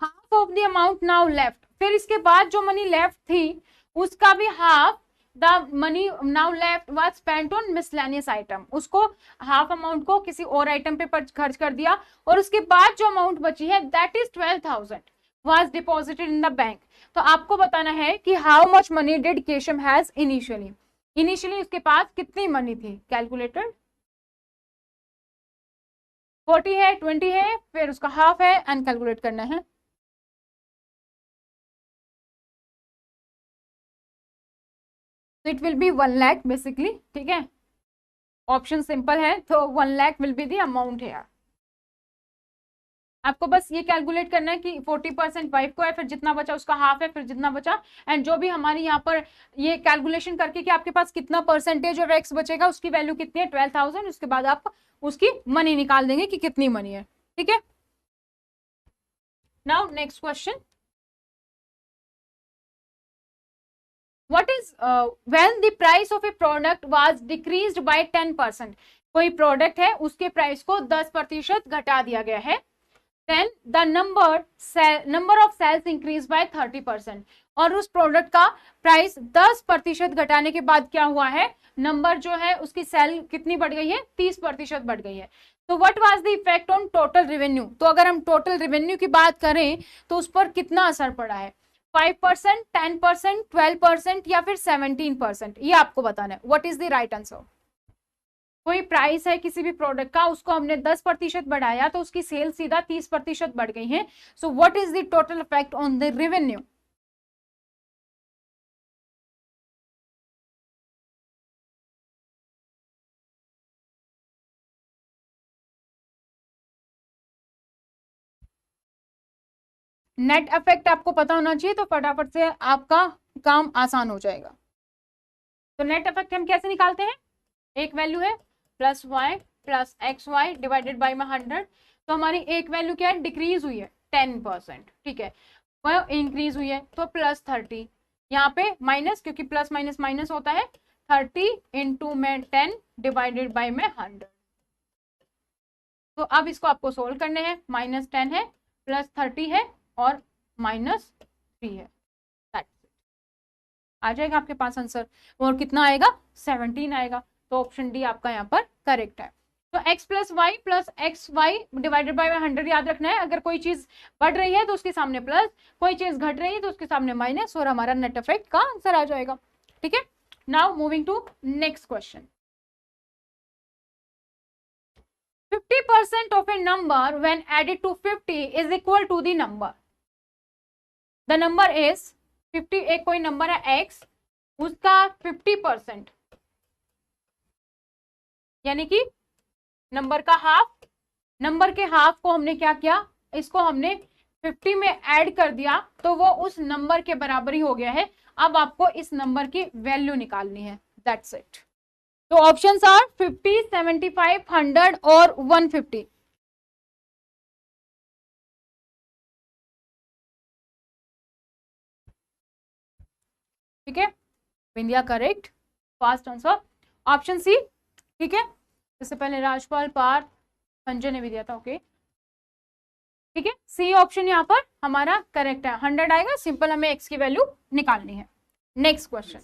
Half of the amount now left. फिर इसके बाद जो मनी लेफ्ट थी उसका भी half the money now left was spent on miscellaneous item. उसको हाफ अमाउंट को किसी और आइटम पे खर्च कर दिया और उसके बाद जो अमाउंट बची है that is 12,000 was deposited in the bank. तो आपको बताना है कि how much money did Qeshm has initially. Initially उसके पास कितनी मनी थी? कैलकुलेटेड. 40 है, 20 है, फिर उसका हाफ है एंड कैलकुलेट करना है. तो it will B 1 lakh basically. ठीक है, ऑप्शन सिंपल है तो 1 lakh will be the amount है. आपको बस ये कैलकुलेट करना है कि 40% वाइफ को है, फिर जितना बचा उसका हाफ है, फिर जितना बचा एंड जो भी हमारी यहाँ पर ये कैलकुलेशन करके कि आपके पास कितना परसेंटेज ऑफ एक्स बचेगा उसकी वैल्यू कितनी है? 12,000. उसके बाद आप उसकी मनी निकाल देंगे कि कितनी मनी है. ठीक है, now next question. What is when the price of a product was decreased by 10%? कोई प्रोडक्ट है उसके प्राइस को 10% घटा दिया गया है. Then the number of sales increased by 30%. और उस प्रोडक्ट का प्राइस 10% घटाने के बाद क्या हुआ है? नंबर जो है उसकी सेल कितनी बढ़ गई है? 30% बढ़ गई है. तो what was the effect on total revenue? तो अगर हम टोटल रेवेन्यू की बात करें तो उस पर कितना असर पड़ा है? 5%, 10%, 12% या फिर 17%? ये आपको बताना है. What is the right answer? कोई प्राइस है किसी भी प्रोडक्ट का, उसको हमने 10% बढ़ाया तो उसकी सेल सीधा 30% बढ़ गई है. So what is the total effect on the revenue? Net effect आपको पता होना चाहिए तो फटाफट से आपका काम आसान हो जाएगा. तो नेट इफेक्ट हम कैसे निकालते हैं? एक वैल्यू है plus y plus x y divided by में 100. तो हमारी एक वैल्यू क्या है? डिक्रीज हुई है 10%. ठीक है, वह इंक्रीज हुई है तो प्लस 30. यहाँ पे माइनस, क्योंकि प्लस माइनस माइनस होता है. 30 इंटू में 10 डिवाइडेड बाई में 100. तो अब इसको आपको सोल्व करने हैं. -10 है, प्लस 30 है और -3 है. आ जाएगा आपके पास आंसर. और कितना आएगा? 17 आएगा. तो ऑप्शन डी आपका यहाँ पर करेक्ट है. तो x plus y plus x y divided by 100 याद रखना है. अगर कोई चीज बढ़ रही है तो उसके सामने प्लस, कोई चीज घट रही है तो उसके सामने माइनस, और हमारा नेट इफेक्ट का आंसर आ जाएगा. ठीक है, now moving to next question. 50% of a number when added to 50 is equal to the number. The number is 50. एक कोई नंबर है x, उसका 50% यानी कि नंबर का हाफ. नंबर के हाफ को हमने क्या किया? इसको हमने 50 में ऐड कर दिया तो वो उस नंबर के बराबर ही हो गया है. अब आपको इस नंबर की वैल्यू निकालनी है. That's it. तो ऑप्शंस आर 50, 75, 100 और 150. ठीक है, Bindiya correct, fast answer option C. ठीक है, इससे पहले राजपाल पार्थ संजय ने भी दिया था, ओके ठीक है, सी ऑप्शन यहाँ पर हमारा करेक्ट है, 100 आएगा, सिंपल हमें एक्स की वैल्यू निकालनी है। नेक्स्ट क्वेश्चन,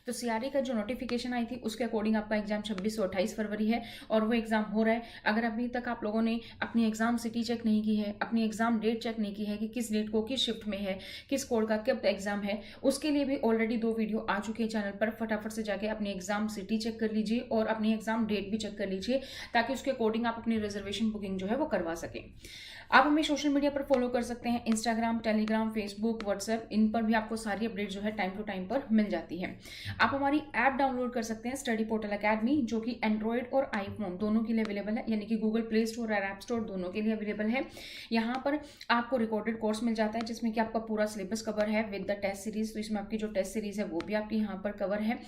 तो सीआरई का जो नोटिफिकेशन आई थी उसके अकॉर्डिंग आपका एग्जाम 26 और 28 फरवरी है और वो एग्जाम हो रहा है। अगर अभी तक आप लोगों ने अपनी एग्जाम सिटी चेक नहीं की है, अपनी एग्जाम डेट चेक नहीं की है कि किस डेट को किस शिफ्ट में है, किस कोड का कब एग्जाम है, उसके लिए भी ऑलरेडी 2 वीडियो आ चुके हैं चैनल पर। फटाफट से जाके अपनी एग्जाम सिटी चेक कर लीजिए और अपनी एग्जाम डेट भी चेक कर लीजिए ताकि उसके अकॉर्डिंग आप अपनी रिजर्वेशन बुकिंग जो है वो करवा सकें। आप हमें सोशल मीडिया पर फॉलो कर सकते हैं, इंस्टाग्राम, टेलीग्राम, फेसबुक, व्हाट्सएप, इन पर भी आपको सारी अपडेट जो है टाइम टू टाइम पर मिल जाती है। आप हमारी ऐप डाउनलोड कर सकते हैं स्टडी पोर्टल एकेडमी, जो कि एंड्रॉयड और आईफोन दोनों के लिए अवेलेबल है, यानी कि गूगल प्ले स्टोर और ऐप स्टोर दोनों के लिए अवेलेबल है। यहाँ पर आपको रिकॉर्डेड कोर्स मिल जाता है जिसमें कि आपका पूरा सिलेबस कवर है विद द टेस्ट सीरीज। तो इसमें आपकी जो टेस्ट सीरीज है वो भी आपकी यहाँ पर कवर है।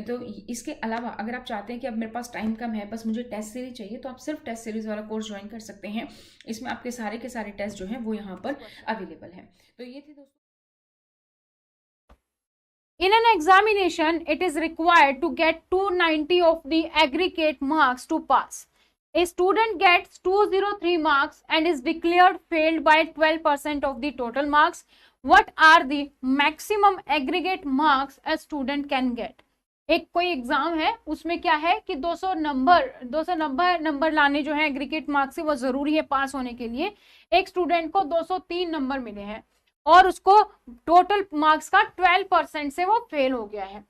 तो इसके अलावा अगर आप चाहते हैं कि अब मेरे पास टाइम कम है, बस मुझे टेस्ट सीरीज चाहिए, तो आप सिर्फ टेस्ट सीरीज वाला कोर्स ज्वाइन कर सकते हैं। इसमें आपके सारे के सारे टेस्ट जो है वो यहाँ पर अवेलेबल है। तो ये थी दोस्तों, in an examination it is required to get 290 of the aggregate marks to pass. A student gets 203 marks and is declared failed by 12% of the total marks. What are the maximum aggregate marks a student can get? एक कोई exam है उसमें क्या है कि 200 number लाने जो है एग्रीगेट मार्क्स से वो जरूरी है पास होने के लिए। एक स्टूडेंट को 203 नंबर मिले हैं और उसको टोटल मार्क्स का 12% से वो फेल हो गया है।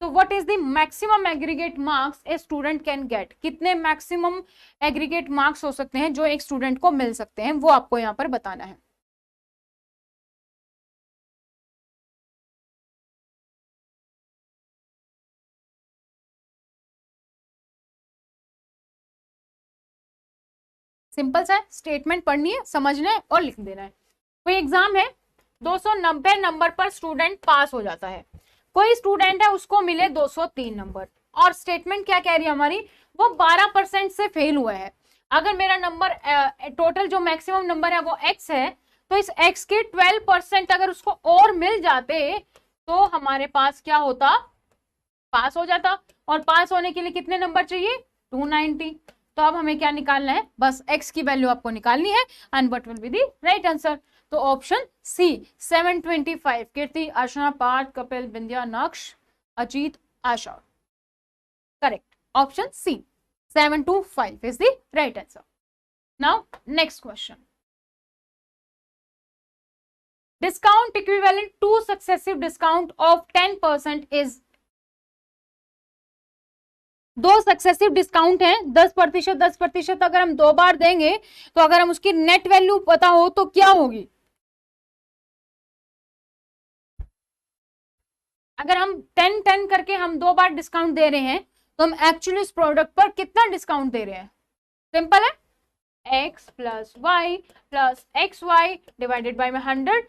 तो what is the maximum aggregate marks a student can get? कितने मैक्सिमम एग्रीगेट मार्क्स हो सकते हैं जो एक स्टूडेंट को मिल सकते हैं, वो आपको यहाँ पर बताना है। सिंपल सा स्टेटमेंट पढ़नी है, समझना है और लिख देना है। कोई एग्जाम है, 290 नंबर पर स्टूडेंट पास हो जाता है, कोई स्टूडेंट है उसको मिले 203 नंबर, और स्टेटमेंट क्या कह रही है हमारी, वो 12% से फेल हुआ है। अगर मेरा नंबर टोटल जो मैक्सिमम नंबर है वो x है, तो इस x के 12% अगर उसको और मिल जाते तो हमारे पास क्या होता, पास हो जाता। और पास होने के लिए कितने नंबर चाहिए, 290। तो अब हमें क्या निकालना है, बस x की वैल्यू आपको निकालनी है and what will be the right answer. तो option C 725, Kirti, Archana, Parth, Kapil, Bindiya, Naksh, Ajit, Asha, correct. Option C 725 is the right answer. Now next question, discount equivalent to successive discount of 10% is, 2 successive discount है 10%। अगर हम 2 बार देंगे तो अगर हम उसकी नेट वैल्यू पता हो तो क्या होगी, अगर हम 10 करके हम 2 बार डिस्काउंट दे रहे हैं तो हम एक्चुअली उस प्रोडक्ट पर कितना डिस्काउंट दे रहे हैं। सिंपल है, x plus y plus x y divided by में 100,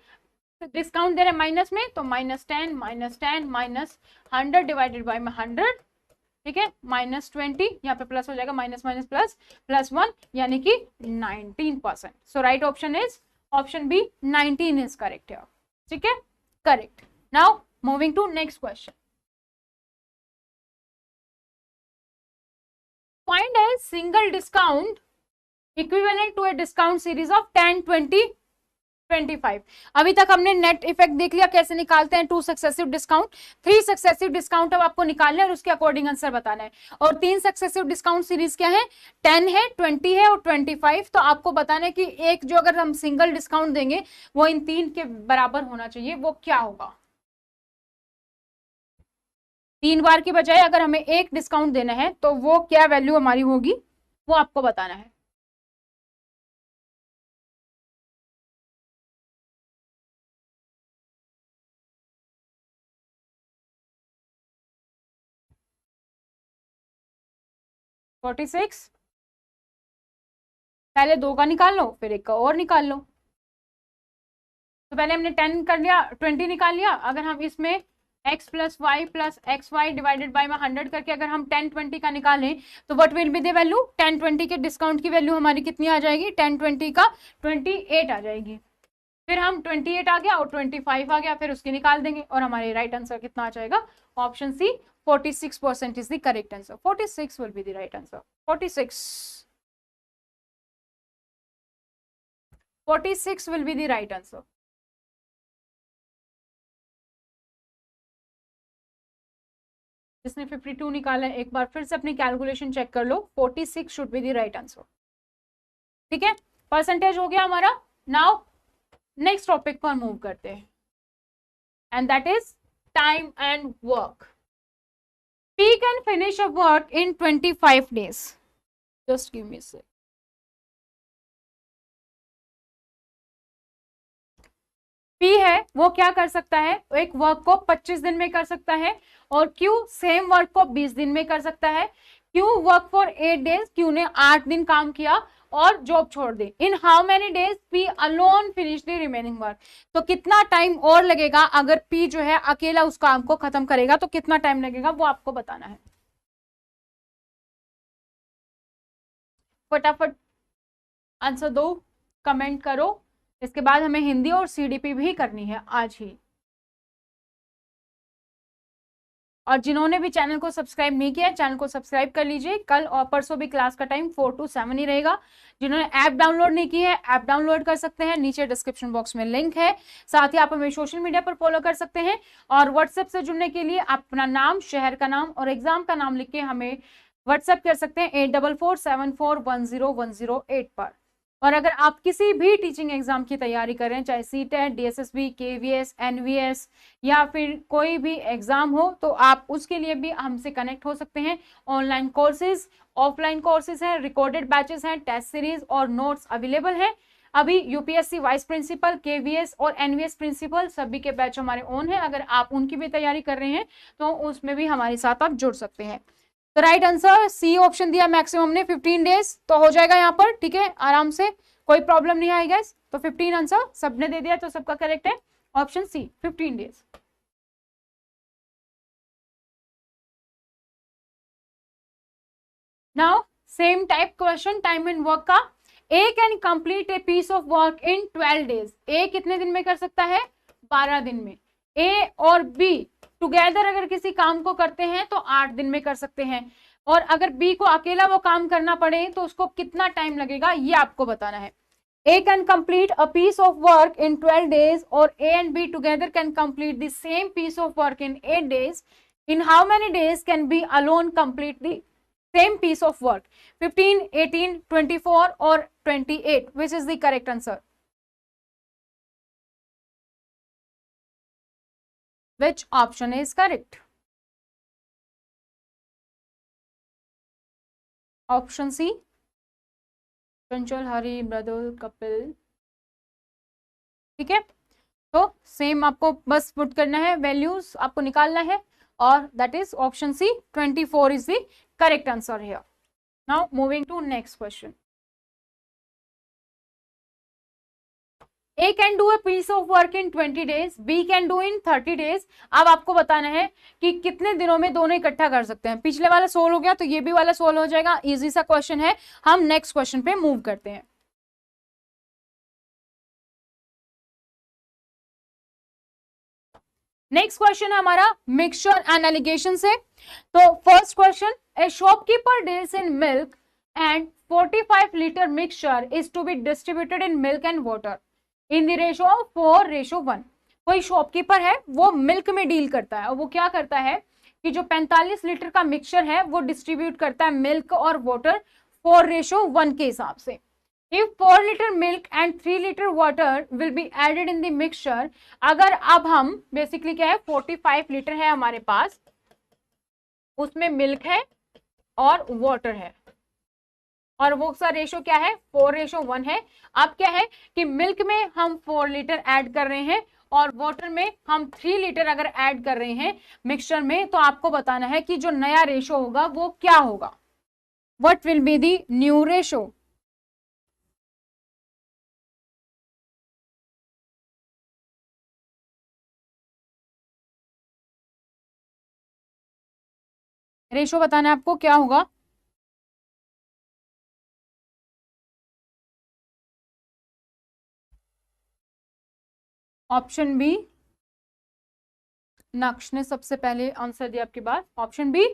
डिस्काउंट दे रहे हैं माइनस में तो -10 माइनस 100 डिवाइडेड बाई में 100, ठीक है, -20, यहाँ पे प्लस हो जाएगा, माइनस माइनस प्लस +1 यानी कि 19%। So right option is option B, 19 is correct है, ठीक है, correct. Now moving to next question, find a single discount equivalent to a discount series of 10, 20, 25। अभी तक हमने नेट इफेक्ट देख लिया कैसे निकालते हैं 2 सक्सेसिव डिस्काउंट, 3 सक्सेसिव डिस्काउंट अब आपको निकालना है और उसके अकॉर्डिंग आंसर बताना है। और 3 सक्सेसिव डिस्काउंट सीरीज क्या है, 10 है, 20 है और 25। तो आपको बताना है कि एक जो अगर हम सिंगल डिस्काउंट देंगे वो इन 3 के बराबर होना चाहिए, वो क्या होगा। 3 बार की बजाय अगर हमें एक डिस्काउंट देना है तो वो क्या वैल्यू हमारी होगी, वो आपको बताना है। फोर्टी सिक्स, पहले 2 का निकाल लो फिर 1 का और निकाल लो। तो पहले हमने 10 कर लिया, 20 निकाल लिया। अगर हम इसमें x plus y plus x y divided by में 100 करके अगर हम 10, 20 का निकालें तो what will be the value, 10, 20 के डिस्काउंट की वैल्यू हमारी कितनी आ जाएगी, 10, 20 का 28 आ जाएगी। फिर हम 28 आ गया और 25 आ गया, फिर उसकी निकाल देंगे और हमारे राइट आंसर कितना आ जाएगा? Option C 46% is the correct answer. 46 will be the right answer. 46 will be the right answer. जिसने 52 निकाला है एक बार फिर से अपनी कैलकुलेशन चेक कर लो. 46 should be the right answer. ठीक है, परसेंटेज हो गया हमारा. नाउ नेक्स्ट टॉपिक पर मूव करते हैं and that is time and work. P can finish a work in 25 days. Just give me a sec. P है वो क्या कर सकता है? एक वर्क को 25 दिन में कर सकता है. और Q सेम वर्क को 20 दिन में कर सकता है. Q work for 8 days, Q ने 8 दिन काम किया और जॉब छोड़ दी. In how many days P alone finish the remaining work. तो कितना टाइम और लगेगा अगर P जो है अकेला उस काम को खत्म करेगा, तो कितना टाइम लगेगा वो आपको बताना है. फटाफट आंसर दो, कमेंट करो. इसके बाद हमें हिंदी और CDP भी करनी है आज ही. और जिन्होंने भी चैनल को सब्सक्राइब नहीं किया, चैनल को सब्सक्राइब कर लीजिए. कल और परसों भी क्लास का टाइम 4 to 7 ही रहेगा. जिन्होंने ऐप डाउनलोड नहीं की है, ऐप डाउनलोड कर सकते हैं, नीचे डिस्क्रिप्शन बॉक्स में लिंक है. साथ ही आप हमें सोशल मीडिया पर फॉलो कर सकते हैं. और व्हाट्सएप से जुड़ने के लिए आप अपना नाम, शहर का नाम और एग्जाम का नाम लिख के हमें व्हाट्सएप कर सकते हैं 8447410108 पर. और अगर आप किसी भी टीचिंग एग्जाम की तैयारी कर रहे हैं, चाहे CTET, DSSB, KVS, NVS या फिर कोई भी एग्जाम हो, तो आप उसके लिए भी हमसे कनेक्ट हो सकते हैं. ऑनलाइन कोर्सेज, ऑफलाइन कोर्सेज हैं, रिकॉर्डेड बैचेस हैं, टेस्ट सीरीज और नोट्स अवेलेबल हैं. अभी यूपीएससी वाइस प्रिंसिपल, KVS और NVS प्रिंसिपल सभी के बैच हमारे ऑन है. अगर आप उनकी भी तैयारी कर रहे हैं तो उसमें भी हमारे साथ आप जुड़ सकते हैं. तो राइट आंसर सी ऑप्शन दिया मैक्सिमम ने 15 डेज, तो हो जाएगा यहाँ पर. ठीक है, आराम से, कोई प्रॉब्लम नहीं आएगा. तो 15 आंसर सबने दे दिया, तो सबका करेक्ट है option C 15 days. Now same type question time and work का. A can complete a piece of work in 12 days. A कितने दिन में कर सकता है? 12 दिन में. A और B टुगेदर अगर किसी काम को करते हैं तो 8 दिन में कर सकते हैं. और अगर B को अकेला वो काम करना पड़े तो उसको कितना टाइम लगेगा ये आपको बताना है. A can complete a piece of work in 12 days or A and B together can complete the same piece of work in 8 days. In how many days can B alone complete the same piece of work? 15, 18, 24 or 28? Which is the correct answer? Which option is correct? Option C. चंचल, हरी, मृदुल, कपिल. ठीक है, तो same आपको बस put करना है, values आपको निकालना है. और that is option C 24 is the correct answer here. Now moving to next question. A can do a piece of work in 20 days, B can do in 30 days. अब आपको बताना है कि कितने दिनों में दोनों इकट्ठा कर सकते हैं. पिछले वाला सोल्व हो गया तो ये भी वाला सोल्व हो जाएगा. इजी सा क्वेश्चन है. हम नेक्स्ट क्वेश्चन पे मूव करते हैं. नेक्स्ट क्वेश्चन है हमारा मिक्सचर एंड एलिगेशन से. तो first question, a shopkeeper deals in milk and 45 litre mixture is to be distributed in milk and water in the ratio of 4:1. कोई शॉपकीपर है वो मिल्क में डील करता है और वो क्या करता है कि जो 45 लीटर का मिक्सचर है वो डिस्ट्रीब्यूट करता है मिल्क और वाटर 4:1 के हिसाब से. If 4 liter milk and 3 liter water will be added in the mixture, अगर अब हम बेसिकली क्या है 45 लीटर है हमारे पास, उसमें मिल्क है और वाटर है और वो सा रेशो क्या है 4:1 है. अब क्या है कि मिल्क में हम 4 लीटर ऐड कर रहे हैं और वाटर में हम 3 लीटर अगर ऐड कर रहे हैं मिक्सचर में, तो आपको बताना है कि जो नया रेशो होगा वो क्या होगा. What will be the new ratio? Ratio बताना है आपको क्या होगा. ऑप्शन बी, नक्श ने सबसे पहले आंसर दिया आपके पास, ऑप्शन बी।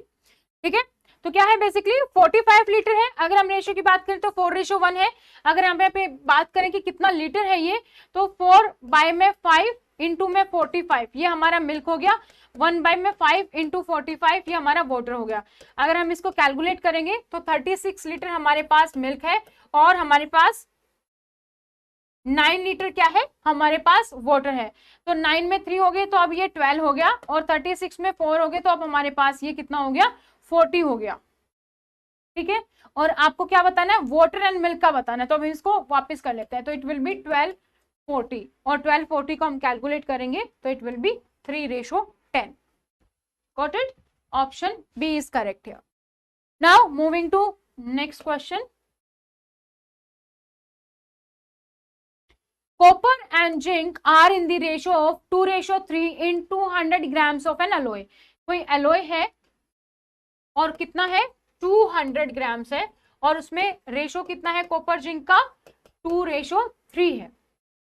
ठीक है, तो क्या है बेसिकली 45 लीटर है। अगर हम रेशियो की बात करें तो 4:1 है। अगर हम यहाँ पे बात करें कि कितना लीटर है ये, तो 4/5 इंटू में 45 ये हमारा मिल्क हो गया, 1/5 इंटू 45 ये हमारा वाटर हो गया। अगर हम इसको कैलकुलेट करेंगे तो 36 लीटर हमारे पास मिल्क है और हमारे पास 9 लीटर क्या है, हमारे पास वाटर है। तो 9 में 3 हो गए तो अब ये 12 हो गया, और 36 में 4 हो गए तो अब हमारे पास ये कितना हो गया, 40 हो गया। ठीक है, और आपको क्या बताना है, वाटर एंड मिल्क का बताना है, तो हम इसको वापस कर लेते हैं। तो इट विल बी 1240, और 1240 को हम कैलकुलेट करेंगे तो it will be 3:10। Got it? Option B is correct here. Now moving to next question. Copper and zinc are in the ratio of 2:3 in 200 grams of an alloy। कोई alloy है और कितना है, 200 ग्राम्स है, और उसमें रेशो कितना है कॉपर जिंक का, 2:3 है।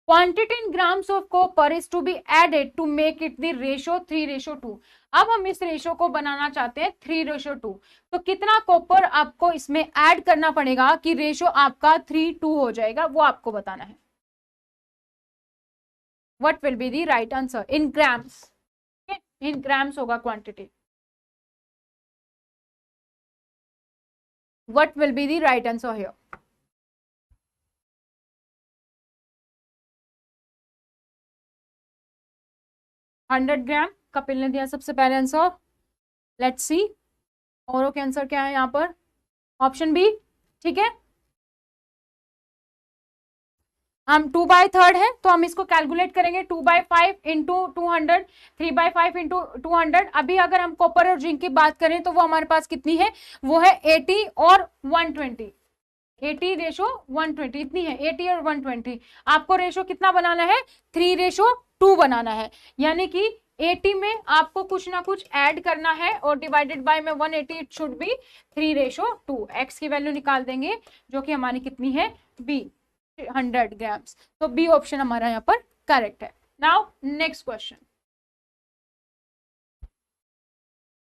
Quantity in grams of copper is to be added to make it the ratio 3:2। अब हम इस रेशो को बनाना चाहते हैं 3:2, तो कितना कॉपर आपको इसमें ऐड करना पड़ेगा कि रेशो आपका 3:2 हो जाएगा, वो आपको बताना है। What will be the right answer in grams? Okay, in grams होगा quantity. What will be the right answer here? 100 ग्राम कपिल ने दिया सबसे पहले आंसर। लेट्स सी औरों के आंसर क्या है यहाँ पर, ऑप्शन बी। ठीक है, हम 2/3 है तो हम इसको कैलकुलेट करेंगे, 2/5 इंटू 200, 3/5 इंटू 200। अभी अगर हम कॉपर और जिंक की बात करें तो वो हमारे पास कितनी है, वो है 80 और 120, 80:120 इतनी है, 80 और 120। आपको रेशो कितना बनाना है, 3:2 बनाना है, यानी कि 80 में आपको कुछ ना कुछ ऐड करना है और डिवाइडेड बाय में 180, इट शुड बी 3:2। एक्स की वैल्यू निकाल देंगे जो कि हमारी कितनी है, बी 100 ग्राम्स। तो बी ऑप्शन हमारा यहाँ पर करेक्ट है। Now next question.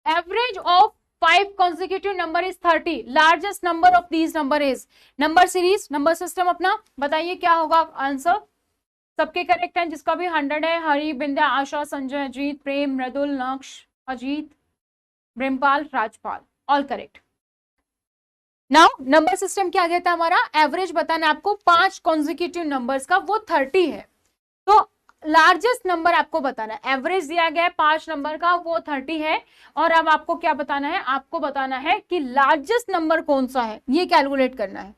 Average of 5 consecutive number is 30, largest number of these number is। Number series, number system अपना बताइए क्या होगा आंसर। सबके करेक्ट हैं, जिसका भी 100 है, हरी, बिंद्या, आशा, संजय, अजीत, प्रेम, मृदुल, नक्श, Ajit, Brahmpal, Rajpal, all correct. Now number system क्या कहता है हमारा, एवरेज बताना आपको 5 कॉन्जिक्यूटिव नंबर्स का, वो 30 है। तो लार्जेस्ट नंबर आपको बताना है, एवरेज दिया गया है 5 नंबर का, वो 30 है। और अब आपको क्या बताना है, आपको बताना है कि लार्जेस्ट नंबर कौन सा है, ये कैलकुलेट करना है।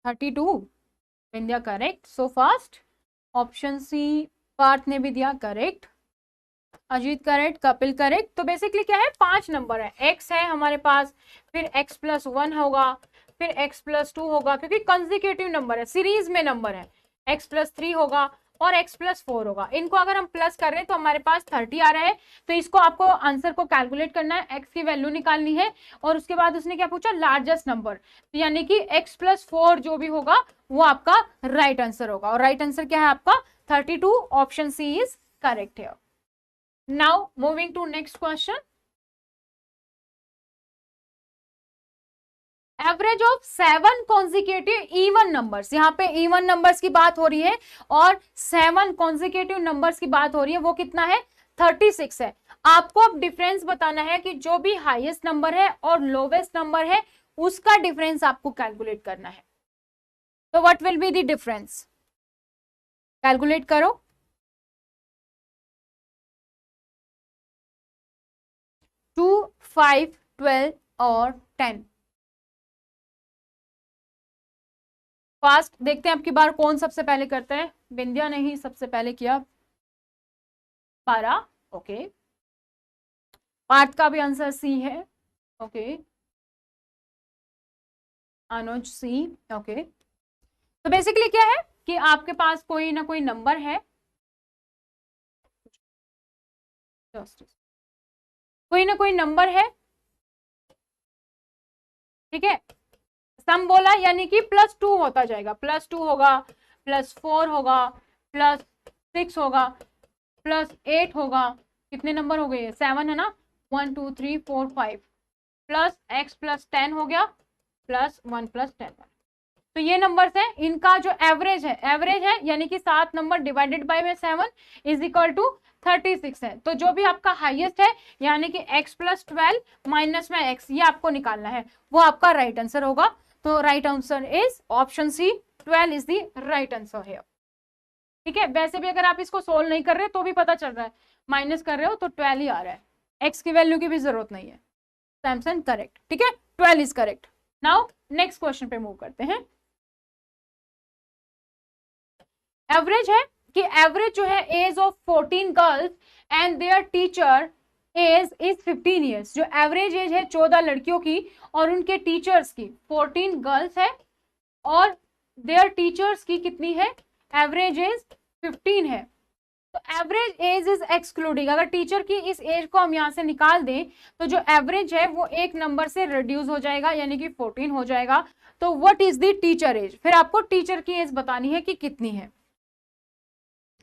Thirty two, India correct, so fast. Option C Parth ने भी दिया correct, Ajit correct, Kapil correct. तो बेसिकली क्या है, 5 नंबर है, एक्स है हमारे पास, फिर x+1 होगा, फिर x+2 होगा, क्योंकि कंसेक्यूटिव नंबर है, सीरीज में नंबर है, x+3 होगा और x+4 होगा। इनको अगर हम प्लस कर रहे हैं तो हमारे पास 30 आ रहा है। तो इसको आपको आंसर को कैलकुलेट करना है, x की वैल्यू निकालनी है, और उसके बाद उसने क्या पूछा, लार्जेस्ट नंबर, तो यानी कि x+4 जो भी होगा वो आपका राइट आंसर होगा। और राइट आंसर क्या है आपका 32, ऑप्शन सी इज करेक्ट है। Now moving to next question. Average of 7 consecutive even numbers, यहाँ पे इवन नंबर्स की बात हो रही है और 7 कॉन्जिक्यूटिव नंबर्स की बात हो रही है, वो कितना है, 36 है। आपको अब डिफरेंस बताना है कि जो भी हाईएस्ट नंबर है और लोवेस्ट नंबर है उसका डिफरेंस आपको कैलकुलेट करना है। तो what will be the difference, calculate करो। 2, 5, 12 और 10। फास्ट देखते हैं आपकी बार कौन सबसे पहले करता है, बिंदिया ने ही सबसे पहले किया, 12, ओके। पार्थ का भी आंसर सी है, ओके। अनुज सी, ओके। तो बेसिकली क्या है कि आपके पास कोई ना कोई नंबर है, कोई ना कोई नंबर है, ठीक है, सम बोला यानी कि +2 होता जाएगा, +2 होगा, +4 होगा, +6 होगा, +8 होगा, कितने नंबर हो गए, 7 है ना, 1 2 3 4 5, प्लस x + 10 हो गया, +1 + 10। तो ये नंबर्स है, इनका जो एवरेज है यानी कि 7 नंबर डिवाइडेड बाय में 7 = 36 है। तो जो भी आपका हाईएस्ट है यानी कि x + 12 माइनस में x, ये आपको निकालना है, वो आपका राइट आंसर होगा। तो right answer is option C, 12 is the right answer है। ठीक है, वैसे भी अगर आप इसको सोल्व नहीं कर रहे तो भी पता चल रहा है, माइनस कर रहे हो तो 12 ही आ रहा है, x की वैल्यू की भी जरूरत नहीं है। सैमसंग करेक्ट, ठीक है, 12 is correct. Now next question पे मूव करते हैं। एवरेज है कि एवरेज जो है age of 14 girls and their teacher age is 15 years. जो एवरेज एज है 14 लड़कियों की और उनके टीचर्स की, 14 गर्ल्स है और देयर टीचर्स की कितनी है, एवरेज एज 15 है। तो एवरेज एज इज एक्सक्लूडिंग, अगर टीचर की इस एज को हम यहां से निकाल दें तो जो एवरेज है वो एक नंबर से रिड्यूस हो जाएगा यानी कि 14 हो जाएगा। तो what is the teacher age, फिर आपको टीचर की एज बतानी है कि कितनी है।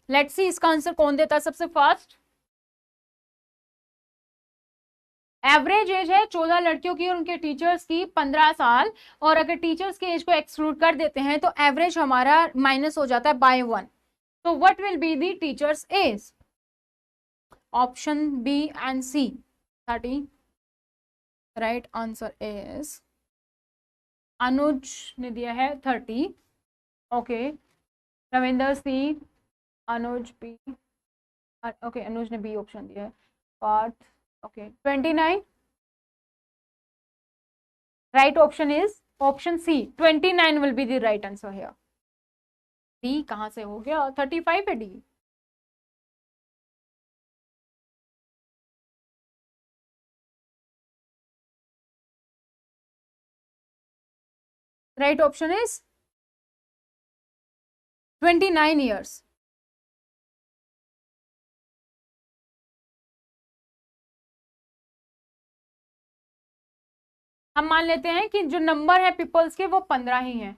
लेट्स सी इसका आंसर कौन देता है सबसे फास्ट। एवरेज एज है 14 लड़कियों की और उनके टीचर्स की 15 साल, और अगर टीचर्स की एज को एक्सक्लूड कर देते हैं तो एवरेज हमारा माइनस हो जाता है बाय 1। तो what will be the teacher's age, option B and C 30। Right answer is, Anuj ने दिया है 30, okay, Ravinder C, Anuj B, okay Anuj ने बी ऑप्शन दिया है, Parth okay 29। Right option is option C, 29 will be the right answer here. D कहां से हो गया, 35 है D. Right option is 29 years. हम मान लेते हैं कि जो नंबर है पीपल्स के वो 15 ही हैं,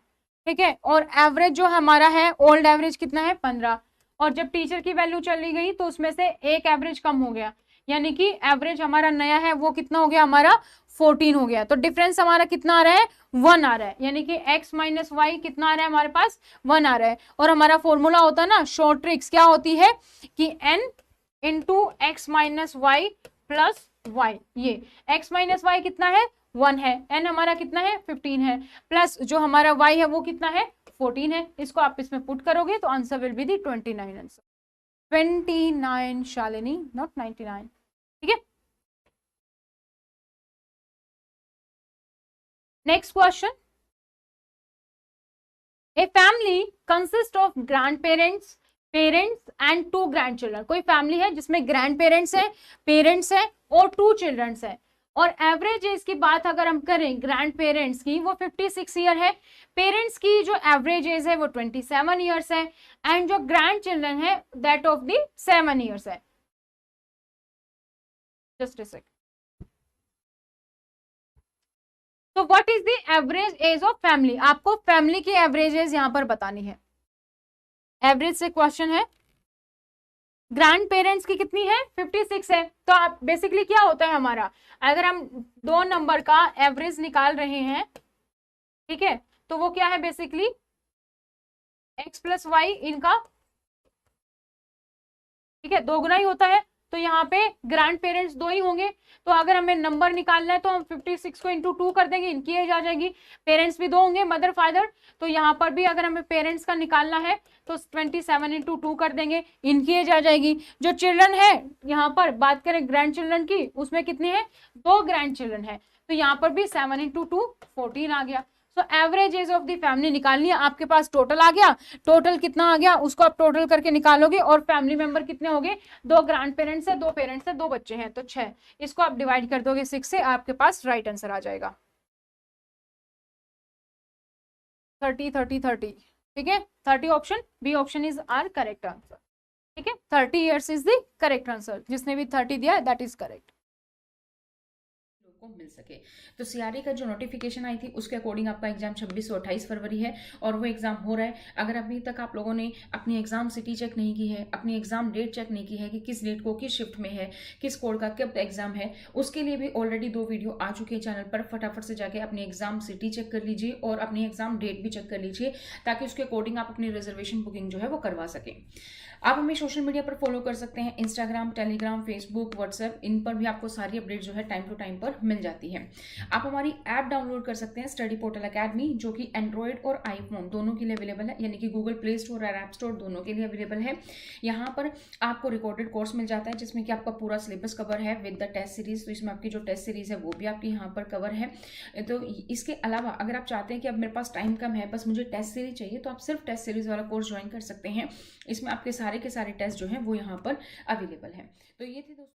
ठीक है, और एवरेज जो हमारा है ओल्ड एवरेज कितना है 15, और जब टीचर की वैल्यू चली गई तो उसमें से एक एवरेज कम हो गया यानी कि एवरेज हमारा नया है वो कितना हो गया हमारा 14 हो गया। तो डिफरेंस हमारा कितना आ रहा है 1 आ रहा है, यानी कि x - y कितना आ रहा है हमारे पास 1 आ रहा है। और हमारा फॉर्मूला होता है ना शॉर्ट ट्रिक्स, क्या होती है कि n × x - y plus y, ये x - y कितना है 1 है, n हमारा कितना है 15 है, प्लस जो हमारा y है वो कितना है 14 है। इसको आप इसमें पुट करोगे तो answer will be the 29 answer, 29 Shalini, not 99, ठीक है। Next question, a family consist of grand parents, parents and 2 grand children. कोई फैमिली है जिसमें ग्रैंड पेरेंट्स है, पेरेंट्स है और 2 चिल्ड्रंस है, और एवरेज एज की बात अगर हम करें ग्रैंड पेरेंट्स की वो 56 ईयर है, पेरेंट्स की जो एवरेज एज है वो 27 ईयर्स है, एंड जो grandchildren that of the द 7 ईयर्स है। Just a second. तो what is the average age of family, आपको फैमिली की एवरेज एज यहां पर बतानी है। एवरेज से क्वेश्चन है, ग्रैंड पेरेंट्स की कितनी है 56 है। तो आप बेसिकली क्या होता है हमारा, अगर हम 2 नंबर का एवरेज निकाल रहे हैं, ठीक है, तो वो क्या है बेसिकली x + y इनका, ठीक है, 2 गुना ही होता है। तो यहाँ पे ग्रैंड पेरेंट्स 2 ही होंगे, तो अगर हमें नंबर निकालना है तो हम 56 को × 2 कर देंगे, इनकी एज आ जाएगी। पेरेंट्स भी 2 होंगे, मदर फादर, तो यहाँ पर भी अगर हमें पेरेंट्स का निकालना है तो 27 × 2 कर देंगे, इनकी एज आ जाएगी। जो चिल्ड्रन है यहाँ पर बात करें ग्रैंड चिल्ड्रन की, उसमें कितने हैं 2 ग्रैंड चिल्ड्रन है, तो यहाँ पर भी 7 × 2 14 आ गया। तो average age of the family निकालनी है, आपके पास टोटल आ गया, टोटल कितना आ गया उसको आप टोटल करके निकालोगे, और फैमिली मेंबर कितने हो गए 2 ग्रैंड पेरेंट्स है, 2 पेरेंट्स है, 2 बच्चे हैं, तो 6, इसको आप डिवाइड कर दोगे 6 से, आपके पास राइट आंसर आ जाएगा 30 30 30, ठीक है, 30 option B option is our correct answer, ठीक है, 30 years is the correct answer, जिसने भी 30 दिया दैट इज करेक्ट। आपको मिल सके। तो सीआरई का जो नोटिफिकेशन आई थी उसके अकॉर्डिंग आपका एग्जाम 26 और 28 फरवरी है और वो एग्जाम हो रहा है। अगर अभी तक आप लोगों ने अपनी एग्जाम सिटी चेक नहीं की है, अपनी एग्जाम डेट चेक नहीं की है कि किस डेट को किस शिफ्ट में है, किस कोड का कब एग्जाम है, उसके लिए भी ऑलरेडी 2 वीडियो आ चुके हैं चैनल पर। फटाफट से जाके अपनी एग्जाम सिटी चेक कर लीजिए और अपनी एग्जाम डेट भी चेक कर लीजिए ताकि उसके अकॉर्डिंग आप अपनी रिजर्वेशन बुकिंग जो है वो करवा सकें। आप हमें सोशल मीडिया पर फॉलो कर सकते हैं, इंस्टाग्राम, टेलीग्राम, फेसबुक, व्हाट्सएप, इन पर भी आपको सारी अपडेट जो है टाइम टू टाइम पर मिल जाती है। आप हमारी ऐप डाउनलोड कर सकते हैं स्टडी पोर्टल एकेडमी, जो कि एंड्रॉयड और आईफोन दोनों के लिए अवेलेबल है, यानी कि गूगल प्ले स्टोर और ऐप स्टोर दोनों के लिए अवेलेबल है। यहाँ पर आपको रिकॉर्डेड कोर्स मिल जाता है जिसमें कि आपका पूरा सिलेबस कवर है विद द टेस्ट सीरीज। तो इसमें आपकी जो टेस्ट सीरीज है वो भी आपकी यहाँ पर कवर है। तो इसके अलावा अगर आप चाहते हैं कि अब मेरे पास टाइम कम है, बस मुझे टेस्ट सीरीज चाहिए, तो आप सिर्फ टेस्ट सीरीज वाला कोर्स ज्वाइन कर सकते हैं। इसमें आपके सारे के सारे टेस्ट जो हैं वो यहाँ पर अवेलेबल है। तो ये थे दोस्तों